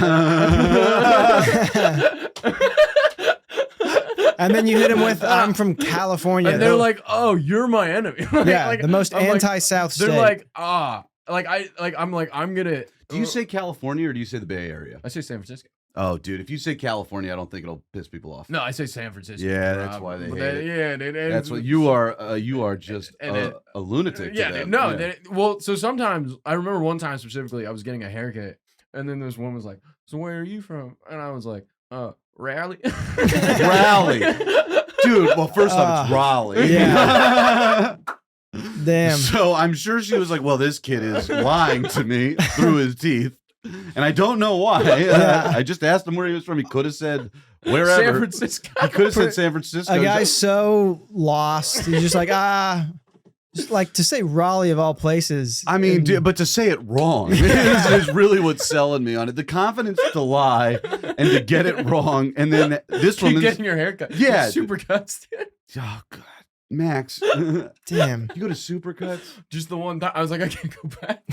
And
then you hit them with, "I'm from California,"
and they're like, "Oh, you're my enemy."
The most anti-South state.
They're like, I'm gonna.
Do you say California or do you say the Bay Area?
I say San Francisco.
Oh, dude, if you say California, I don't think it'll piss people off.
No, I say San Francisco.
Yeah, that's why they hate it.
Yeah,
that's what you are. You are just a lunatic.
Yeah,
to them.
no. Well, so sometimes I remember one time specifically, I was getting a haircut, and then this woman was like, "So where are you from?" And I was like, Raleigh.
Raleigh, dude. Well, first off, it's Raleigh.
Yeah. Damn.
So I'm sure she was like, "Well, this kid is lying to me through his teeth." And I don't know why. I just asked him where he was from. He could have said wherever.
San Francisco.
He could have said San Francisco.
A guy's so lost. He's just like, just like to say Raleigh of all places.
I mean, but to say it wrong is really what's selling me on it. The confidence to lie and to get it wrong. And then this woman's
getting your haircut.
Yeah.
Supercuts.
Oh, God. Max.
Damn.
You go to Supercuts?
Just the one time. I was like, I can't go back.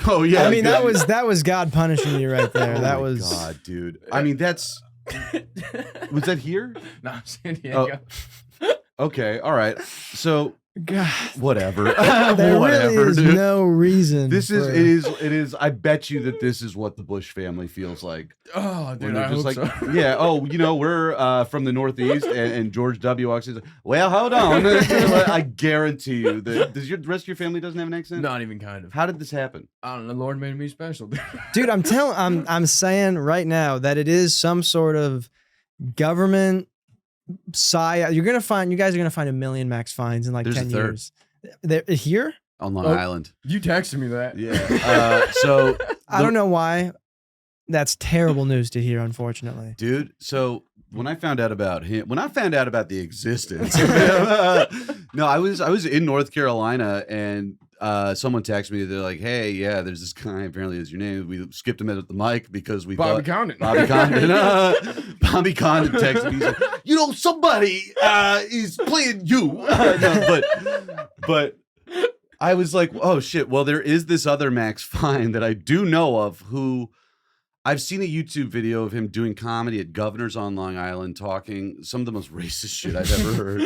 Oh yeah,
I mean that was God punishing you right there. That was
God, dude. I mean was that here?
No, San Diego.
Okay, all right. So
God,
whatever.
There
whatever,
really is
dude.
no reason.
It is. I bet you that this is what the Bush family feels like.
Oh, dude, I
just
hope
like,
so.
yeah. Oh, we're from the Northeast, and George W. walks in. Well, hold on. I guarantee you that the rest of your family doesn't have an accent.
Not even kind of.
How did this happen?
I don't know. The Lord made me special,
Dude, I'm saying right now that it is some sort of government psy. You guys are gonna find a million Max Fines in like
There's
10
a third.
years. They're here
On Long Island.
You texted me that.
Yeah. So
I don't know why. That's terrible news to hear, unfortunately.
Dude, so when I found out about him, when I found out about the existence, no, I was in North Carolina and someone texted me. They're like, "Hey, yeah, there's this guy. Apparently, is your name. We skipped him at the mic because we
Bobby
thought
Condon.
Bobby Condon. Bobby Condon texted me. He's like, you know, somebody is playing you. No, but I was like, oh shit. Well, there is this other Max Fine that I do know of who. I've seen a YouTube video of him doing comedy at Governor's on Long Island, talking some of the most racist shit I've ever heard.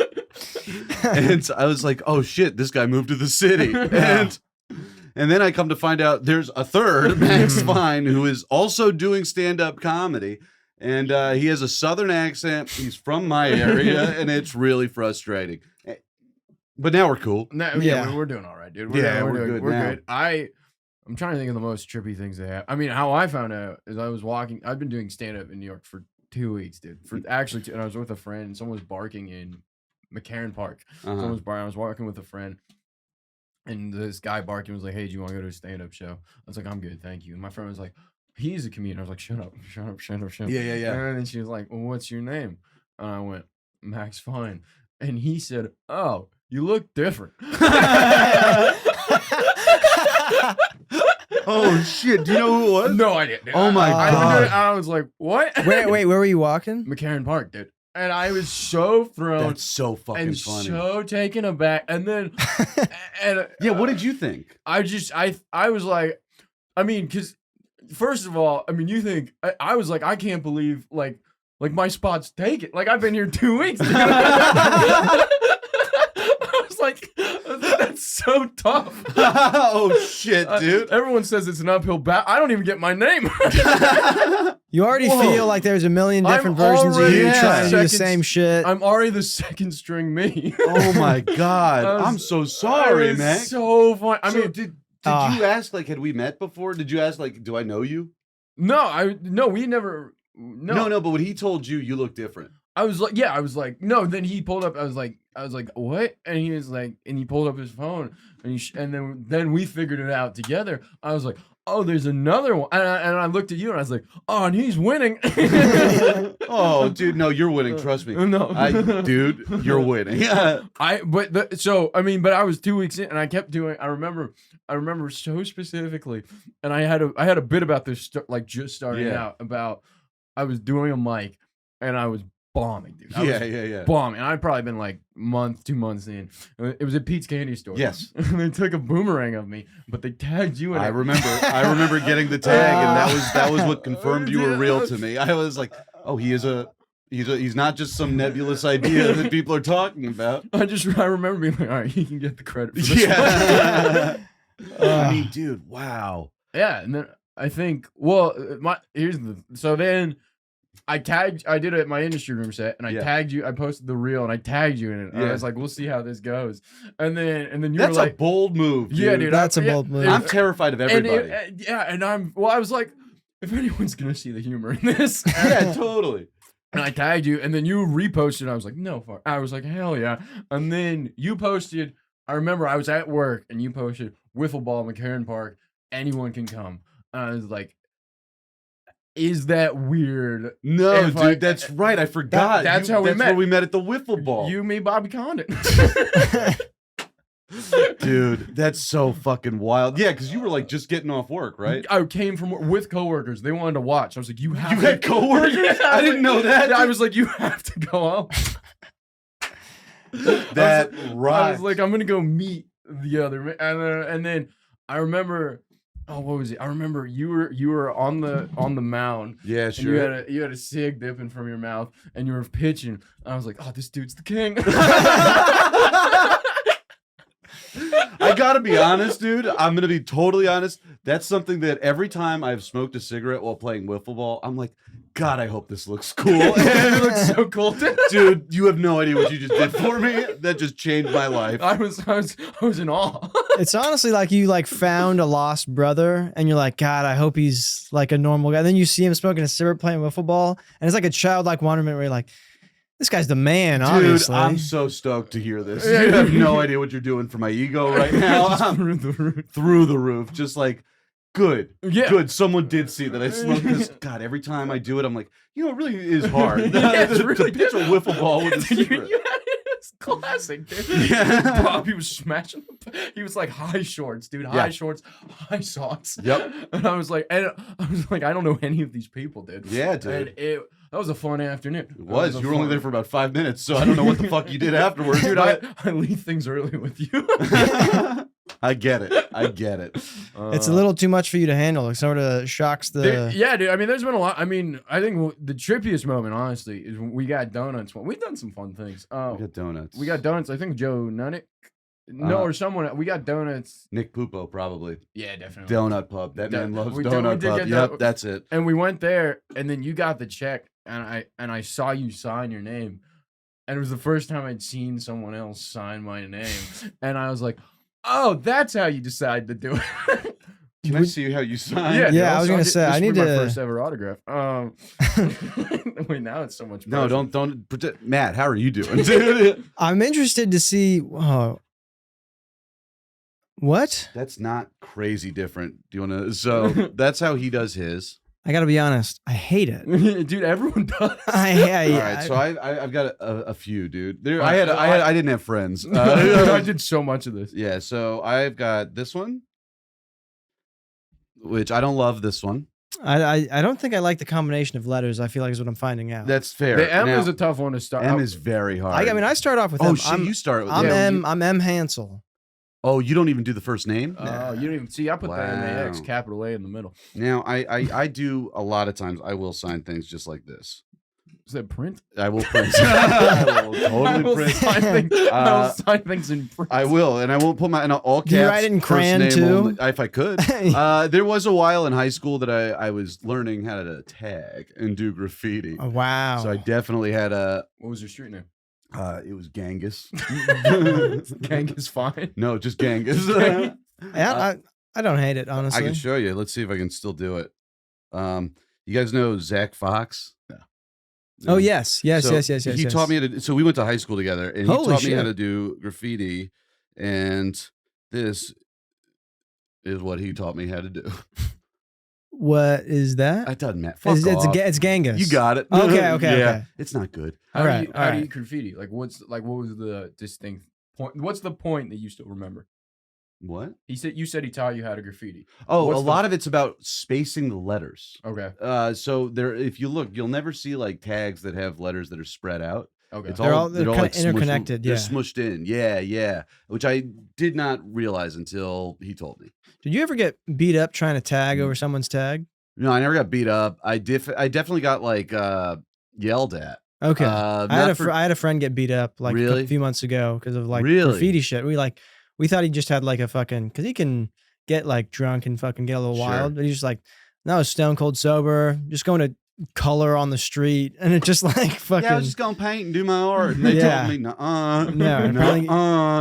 And so I was like, oh shit, this guy moved to the city. And then I come to find out there's a third, Max Fine, who is also doing stand-up comedy. And he has a Southern accent. He's from my area, and it's really frustrating. But now we're cool.
Yeah, we're doing all right, dude. We're good. I'm trying to think of the most trippy things they have. I mean, how I found out is I've been doing stand-up in New York for 2 weeks, dude. And I was with a friend, and someone was barking in McCarran Park. Someone was barking. I was walking with a friend, and this guy barking was like, "Hey, do you want to go to a stand-up show?" I was like, "I'm good, thank you." And my friend was like, "He's a comedian." I was like, "Shut up.
Yeah.
And then she was like, "Well, what's your name?" And I went, "Max Fine." And he said, "Oh, you look different."
Oh shit! Do you know who it was?
No idea. Dude.
Oh my god!
I was like, "What?"
Wait, where were you walking?
McCarran Park, dude. And I was so thrown.
That's so fucking
and
funny.
So taken aback. And then,
yeah, what did you think?
I was like, I mean, because first of all, I mean, you think I was like, I can't believe like my spot's taken. Like I've been here 2 weeks. I was like, that's so tough.
Oh shit, dude!
Everyone says it's an uphill battle. I don't even get my name.
You already feel like there's a million different versions of you trying to do the same shit.
I'm already the second string me.
Oh my god! I'm so sorry, man.
So fun. I mean,
did you ask like, had we met before? Did you ask like, do I know you?
No, we never. No.
But when he told you, you look different.
I was like, no. Then he pulled up. I was like, what? And he was like, and he pulled up his phone, and then we figured it out together. I was like, oh, there's another one. And I looked at you and I was like, oh, and he's winning.
Oh, dude, no, you're winning. Trust me.
No,
dude, you're winning. Yeah.
But I was 2 weeks in and I kept doing. I remember so specifically, and I had a bit about this like just starting out about. I was doing a mic and I was bombing, dude.
Yeah.
Bombing. And I'd probably been like 2 months in. It was at Pete's Candy Store.
Yes.
They took a boomerang of me, but they tagged you in it.
I remember getting the tag, and that was what confirmed you were real to me. I was like, oh, he's not just some nebulous idea that people are talking about.
I remember being like, all right, he can get the credit for this.
Yeah. I mean, dude, wow.
Yeah, and then I think. Well, so then I did it at my industry room set, and I tagged you. I posted the reel, and I tagged you in it. I was like, "We'll see how this goes." And then you were like,
"That's a bold move, dude."
Yeah, dude.
That's a bold move.
I'm terrified of everybody.
And I was like, if anyone's gonna see the humor in this,
yeah, totally.
And I tagged you, and then you reposted. I was like, no, fuck. I was like, hell yeah. And then you posted. I remember I was at work, and you posted wiffle ball McCarran Park. Anyone can come. And I was like, is that weird?
No, dude, that's right. I forgot.
That's how we met.
That's where we met at the wiffle ball.
You, me, Bobby Condon.
Dude, that's so fucking wild. Yeah, because you were like just getting off work, right?
I came from work with coworkers. They wanted to watch. I was like, you
had coworkers? Yeah, I didn't know that.
I was like, you have to go out.
That right.
I was like, I'm gonna go meet the other, and then I remember. Oh, what was it? I remember you were on the mound.
Yeah, sure.
And you had a cig dipping from your mouth, and you were pitching. I was like, oh, this dude's the king.
I gotta be honest, dude. I'm gonna be totally honest. That's something that every time I've smoked a cigarette while playing wiffle ball, I'm like, God, I hope this looks cool.
And it looks so cool,
dude. You have no idea what you just did for me. That just changed my life.
I was in awe.
It's honestly like you like found a lost brother, and you're like, God, I hope he's like a normal guy. And then you see him smoking a cigarette, playing wiffle ball, and it's like a childlike wonderment where you're like, this guy's the man, obviously.
Dude, I'm so stoked to hear this. You have no idea what you're doing for my ego right now. I'm through the roof. Just like, good. Yeah. Good. Someone did see that I smoked this. God, every time I do it, I'm like, you know, it really is hard. To pitch a wiffle ball with a cigarette.
It's classic, dude. Yeah. Bobby was smashing. He was like high shorts, dude. High shorts, high socks.
Yep.
And I was like, I don't know any of these people, dude.
Yeah, dude.
And that was a fun afternoon.
It was. You were only there for about 5 minutes, so I don't know what the fuck you did afterwards.
Dude, I leave things early with you.
I get it.
It's a little too much for you to handle. It sort of shocks the...
Yeah, dude. I mean, there's been a lot. I mean, I think the trippiest moment, honestly, is when we got donuts. We've done some fun things.
We got donuts.
We got donuts. I think Joe Nunnick. No, or someone. We got donuts.
Nick Pupo, probably.
Yeah, definitely.
Donut Pub. That man loves Donut Pub. Yep, that's it.
And we went there, and then you got the check, and I saw you sign your name. And it was the first time I'd seen someone else sign my name. And I was like, oh, that's how you decide to do it.
Can I see how you sign?
Yeah, I was gonna say I need to.
My first ever autograph. Wait, now it's so much.
No, don't pretend. Matt, how are you doing, dude?
I'm interested to see. What?
That's not crazy different. Do you want to? So that's how he does his.
I gotta be honest. I hate it,
dude. Everyone does.
All right, so I've got a few, dude. I didn't have friends.
I did so much of this.
Yeah, so I've got this one, which I don't love. This one.
I don't think I like the combination of letters. I feel like is what I'm finding out.
That's fair.
The M is a tough one to start.
M is very hard.
I mean, I start off with M.
You start with
I'm M Hansel.
Oh, you don't even do the first name?
Oh, you don't even see. I put the M-A-X, capital A in the middle.
Now, I do a lot of times. I will sign things just like this.
Is that print?
I will print. I will totally print.
I will sign things in print.
I will, and I won't put my in all caps.
Do you write it in crayon too?
Only, if I could. There was a while in high school that I was learning how to tag and do graffiti.
Oh, wow!
So I definitely had a.
What was your street name?
It was Genghis.
Genghis fine.
No, just Genghis.
Yeah, I don't hate it, honestly.
I can show you. Let's see if I can still do it. You guys know Zach Fox?
No. Oh yes. He
taught me how to. So we went to high school together, and he taught me how to do graffiti. And this is what he taught me how to do.
What is that?
It doesn't matter.
It's Genghis.
You got it.
Okay.
It's not good.
How do you graffiti? Like, what was the distinct point? What's the point that you still remember?
What?
You said he taught you how to graffiti.
Oh, a lot of it's about spacing the letters.
Okay.
So there, if you look, you'll never see like tags that have letters that are spread out.
Okay.
They're all like interconnected.
They're smushed in. Yeah. Which I did not realize until he told me.
Did you ever get beat up trying to tag over someone's tag?
No, I never got beat up. I definitely got like yelled at.
Okay. I had a friend get beat up like a few months ago because of like graffiti shit. We thought he just had like a fucking, because he can get like drunk and fucking get a little wild, but he's just like, And I was stone cold sober, just going to color on the street, and it just like fucking.
Yeah, I was just going to paint and do my art, and they told me,
no,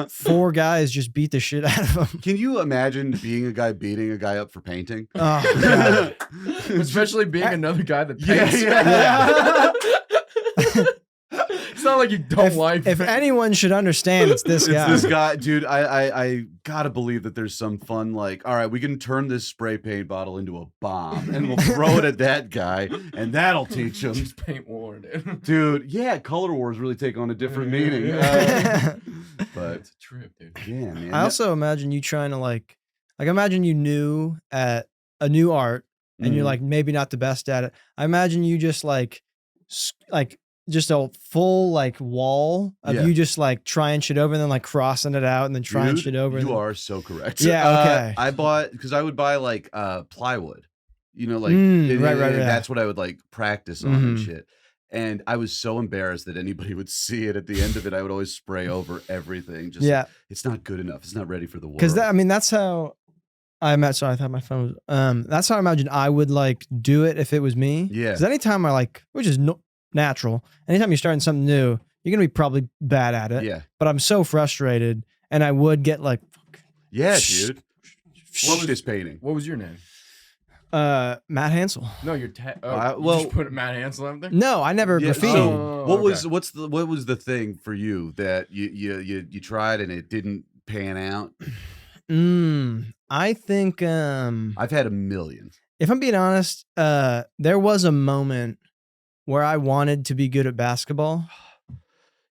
4 guys just beat the shit out of him.
Can you imagine being a guy beating a guy up for painting?
Oh, God.
Especially being another guy that paints.
Yeah.
It's not like you don't like.
If anyone should understand, it's this guy.
It's this guy, dude. I gotta believe that there's some fun. Like, all right, we can turn this spray paint bottle into a bomb, and we'll throw it at that guy, and that'll teach him.
Just paint war,
dude. Yeah, color wars really take on a different meaning. But
it's a trip, dude.
Yeah, man.
I also imagine you trying to like imagine you new at a new art, and you're like maybe not the best at it. I imagine you just like just a full like wall of you just like trying shit over and then like crossing it out and then trying shit over.
You are so correct.
Yeah. Okay.
I bought, because I would buy like plywood, you know, like
right.
That's what I would like practice on and shit. And I was so embarrassed that anybody would see it. At the end of it, I would always spray over everything. Just it's not good enough. It's not ready for the world.
Because that's how sorry, I thought my phone was. That's how I imagine I would like do it if it was me.
Yeah.
Because anytime which is natural. Anytime you're starting something new, you're gonna be probably bad at it.
Yeah.
But I'm so frustrated, and I would get like,
yeah, dude. What was this painting?
What was your name?
Matt Hansel.
No, your
well,
you just put Matt Hansel up there.
No, I never graffiti.
So what was the thing for you that you tried and it didn't pan out?
I think
I've had a million.
If I'm being honest, there was a moment where I wanted to be good at basketball.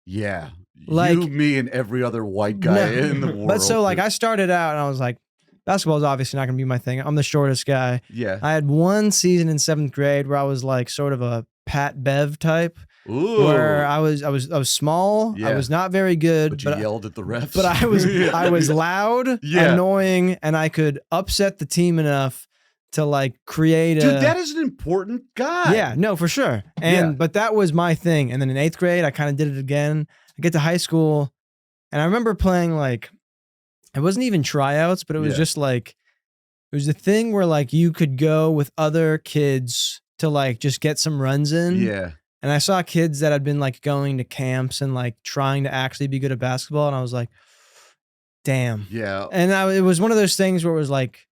Yeah.
Like
you, me, and every other white guy in the world.
But so like I started out and I was like, basketball is obviously not going to be my thing. I'm the shortest guy.
Yeah.
I had one season in 7th grade where I was like sort of a Pat Bev type.
Ooh.
Where I was small. Yeah. I was not very good.
But you yelled at the refs.
But I was loud, annoying, and I could upset the team enough to like create
Dude, that is an important guy.
Yeah, no, for sure. But that was my thing. And then in 8th grade, I kind of did it again. I get to high school, and I remember playing like, it wasn't even tryouts, but it was just like, it was the thing where like you could go with other kids to like just get some runs in.
Yeah.
And I saw kids that had been like going to camps and like trying to actually be good at basketball. And I was like, damn.
Yeah.
And it was one of those things where it was like,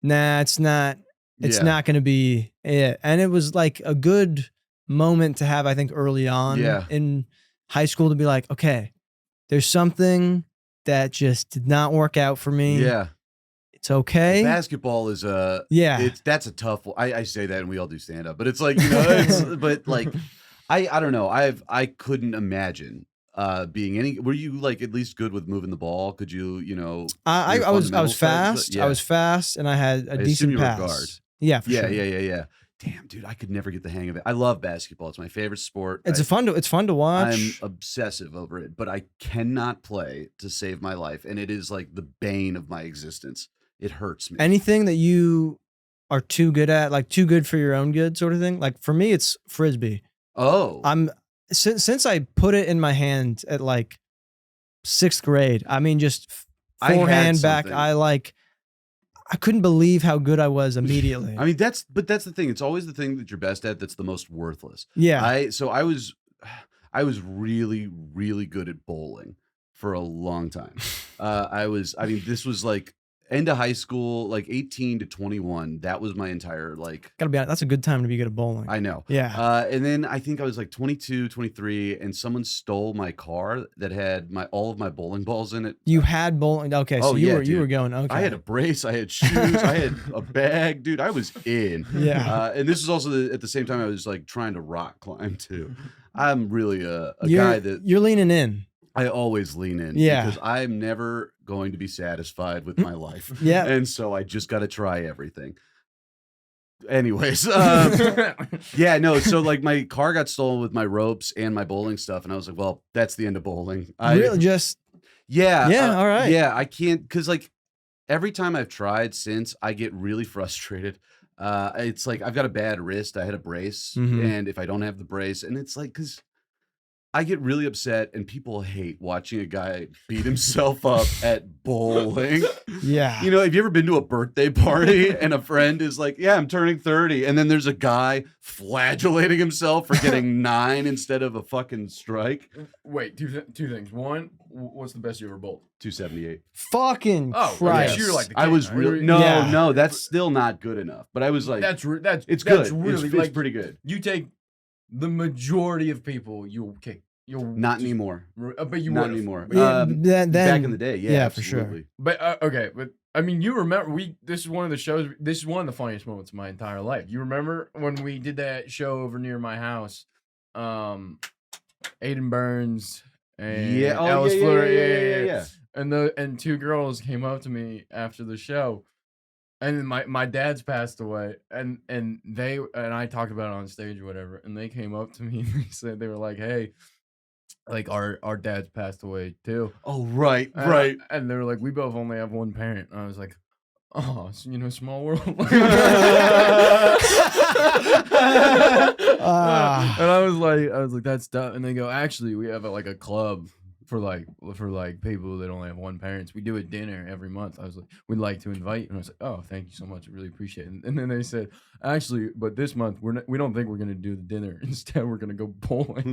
nah, it's not going to be it. And it was like a good moment to have, I think, early on in high school to be like, okay, there's something that just did not work out for me.
Yeah.
It's okay.
Basketball is that's a tough one. I say that and we all do stand up, but it's like, you know, but like, I don't know. I couldn't imagine being any. Were you like at least good with moving the ball? Could you, you know?
I was fast. I was fast, and I had a decent pass.
Guard.
Yeah, for sure.
Yeah. Damn, dude, I could never get the hang of it. I love basketball. It's my favorite sport.
It's fun to watch.
I'm obsessive over it, but I cannot play to save my life, and it is like the bane of my existence. It hurts me.
Anything that you are too good at, like too good for your own good, sort of thing. Like for me, it's frisbee.
Oh,
since I put it in my hand at like 6th grade. I mean, just forehand back. I couldn't believe how good I was immediately.
I mean, that's the thing. It's always the thing that you're best at that's the most worthless.
Yeah.
I was really, really good at bowling for a long time. This was like end of high school, like 18 to 21. That was my entire like.
Gotta be honest, that's a good time to be good at bowling.
I know.
Yeah.
And then I think I was like 22, 23, and someone stole my car that had all of my bowling balls in it.
You had bowling. Okay, so you were going. Okay.
I had a brace. I had shoes. I had a bag, dude. I was in.
Yeah.
And this was also at the same time I was like trying to rock climb too. I'm really a guy that
you're leaning in.
I always lean in.
Yeah.
Because I'm never going to be satisfied with my life.
Yeah.
And so I just got to try everything. Anyways. Yeah, no. So like my car got stolen with my ropes and my bowling stuff. And I was like, well, that's the end of bowling.
Really just.
Yeah.
Yeah. All right.
Yeah. I can't. Because like every time I've tried since, I get really frustrated. It's like I've got a bad wrist. I had a brace. And if I don't have the brace, and it's like, because I get really upset, and people hate watching a guy beat himself up at bowling.
Yeah.
You know, have you ever been to a birthday party and a friend is like, yeah, I'm turning 30. And then there's a guy flagellating himself for getting 9 instead of a fucking strike?
Wait, two things. One, what's the best you ever bowled?
278.
Fucking Christ.
You're like the king,
I was
right?
really no, that's still not good enough. But I was like,
it's
good.
Really,
it's pretty good.
You take the majority of people, you'll kick.
Not anymore.
But you
not
would've.
anymore.
Then,
back in the day, yeah,
for sure.
But okay, but I mean, you remember this is one of the shows. This is one of the funniest moments of my entire life. You remember when we did that show over near my house? Aiden Burns and Alice Fleury,
yeah.
And 2 girls came up to me after the show. And my dad's passed away, and I talked about it on stage or whatever, and they came up to me and they were like, "Hey, like our dad's passed away too."
Oh, right.
And they were like, "We both only have one parent." And I was like, "Oh, so, small world." And I was like, "That's dumb." And they go, "Actually, we have a club for people that only have one parents. We do a dinner every month." I was like, "We'd like to invite you." And I was like, "Oh, thank you so much. I really appreciate it." And then they said, "Actually, but this month we don't think we're gonna do the dinner. Instead, we're gonna go bowling."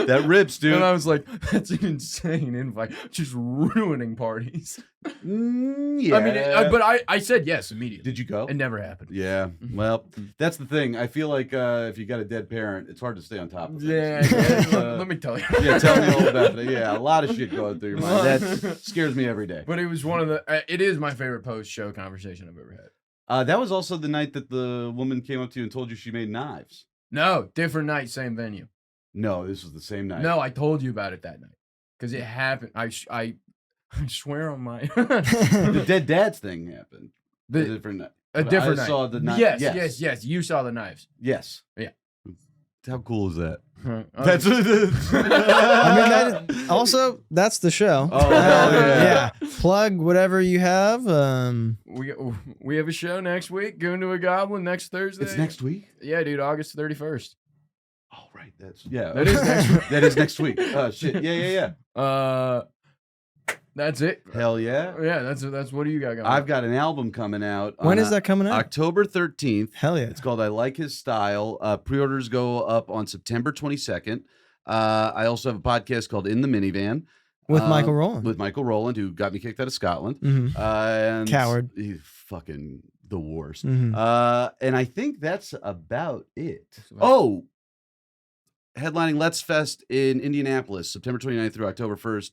That rips, dude.
And I was like, "That's an insane invite, just ruining parties."
Yeah.
I mean, but I said yes immediately.
Did you go?
It never happened.
Yeah. Well, that's the thing. I feel like if you got a dead parent, it's hard to stay on top of it.
Yeah. Let me tell you.
Yeah, tell me all about it. Yeah, a lot of shit going through your mind. That scares me every day.
But it was one of the. It is my favorite post-show conversation I've ever had.
That was also the night that the woman came up to you and told you she made knives.
No, different night, same venue.
No, this was the same night.
No, I told you about it that night because it happened. I swear on my
the dead dad's thing happened. A different night.
A different night.
Saw the knife.
Yes. You saw the knives.
Yes.
Yeah.
How cool is that?
That's
what it is.
I mean, also that's the show.
Oh, yeah.
Plug whatever you have.
We have a show next week. Goon to a Goblin next Thursday.
It's next week.
Yeah, dude. August 31st.
Oh, right. That
is next week.
That is next week. Oh shit. Yeah.
That's it.
Hell yeah.
Yeah, that's what do you got going?
I've got an album coming out.
When is that coming out?
October 13th.
Hell yeah.
It's called I Like His Style. Pre-orders go up on September 22nd. I also have a podcast called In the Minivan.
With Michael Rowland.
With Michael Rowland, who got me kicked out of Scotland.
Mm-hmm.
And
Coward.
He's fucking the worst.
Mm-hmm.
And I think that's about it. Oh, headlining Let's Fest in Indianapolis, September 29th through October 1st.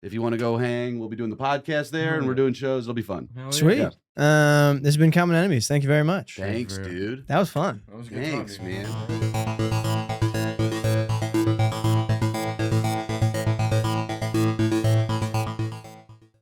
If you want to go hang, we'll be doing the podcast there, and we're doing shows. It'll be fun.
Sweet. Yeah. This has been Common Enemies. Thank you very much.
Thanks, dude.
That was fun.
That was a good
Thanks,
time,
man.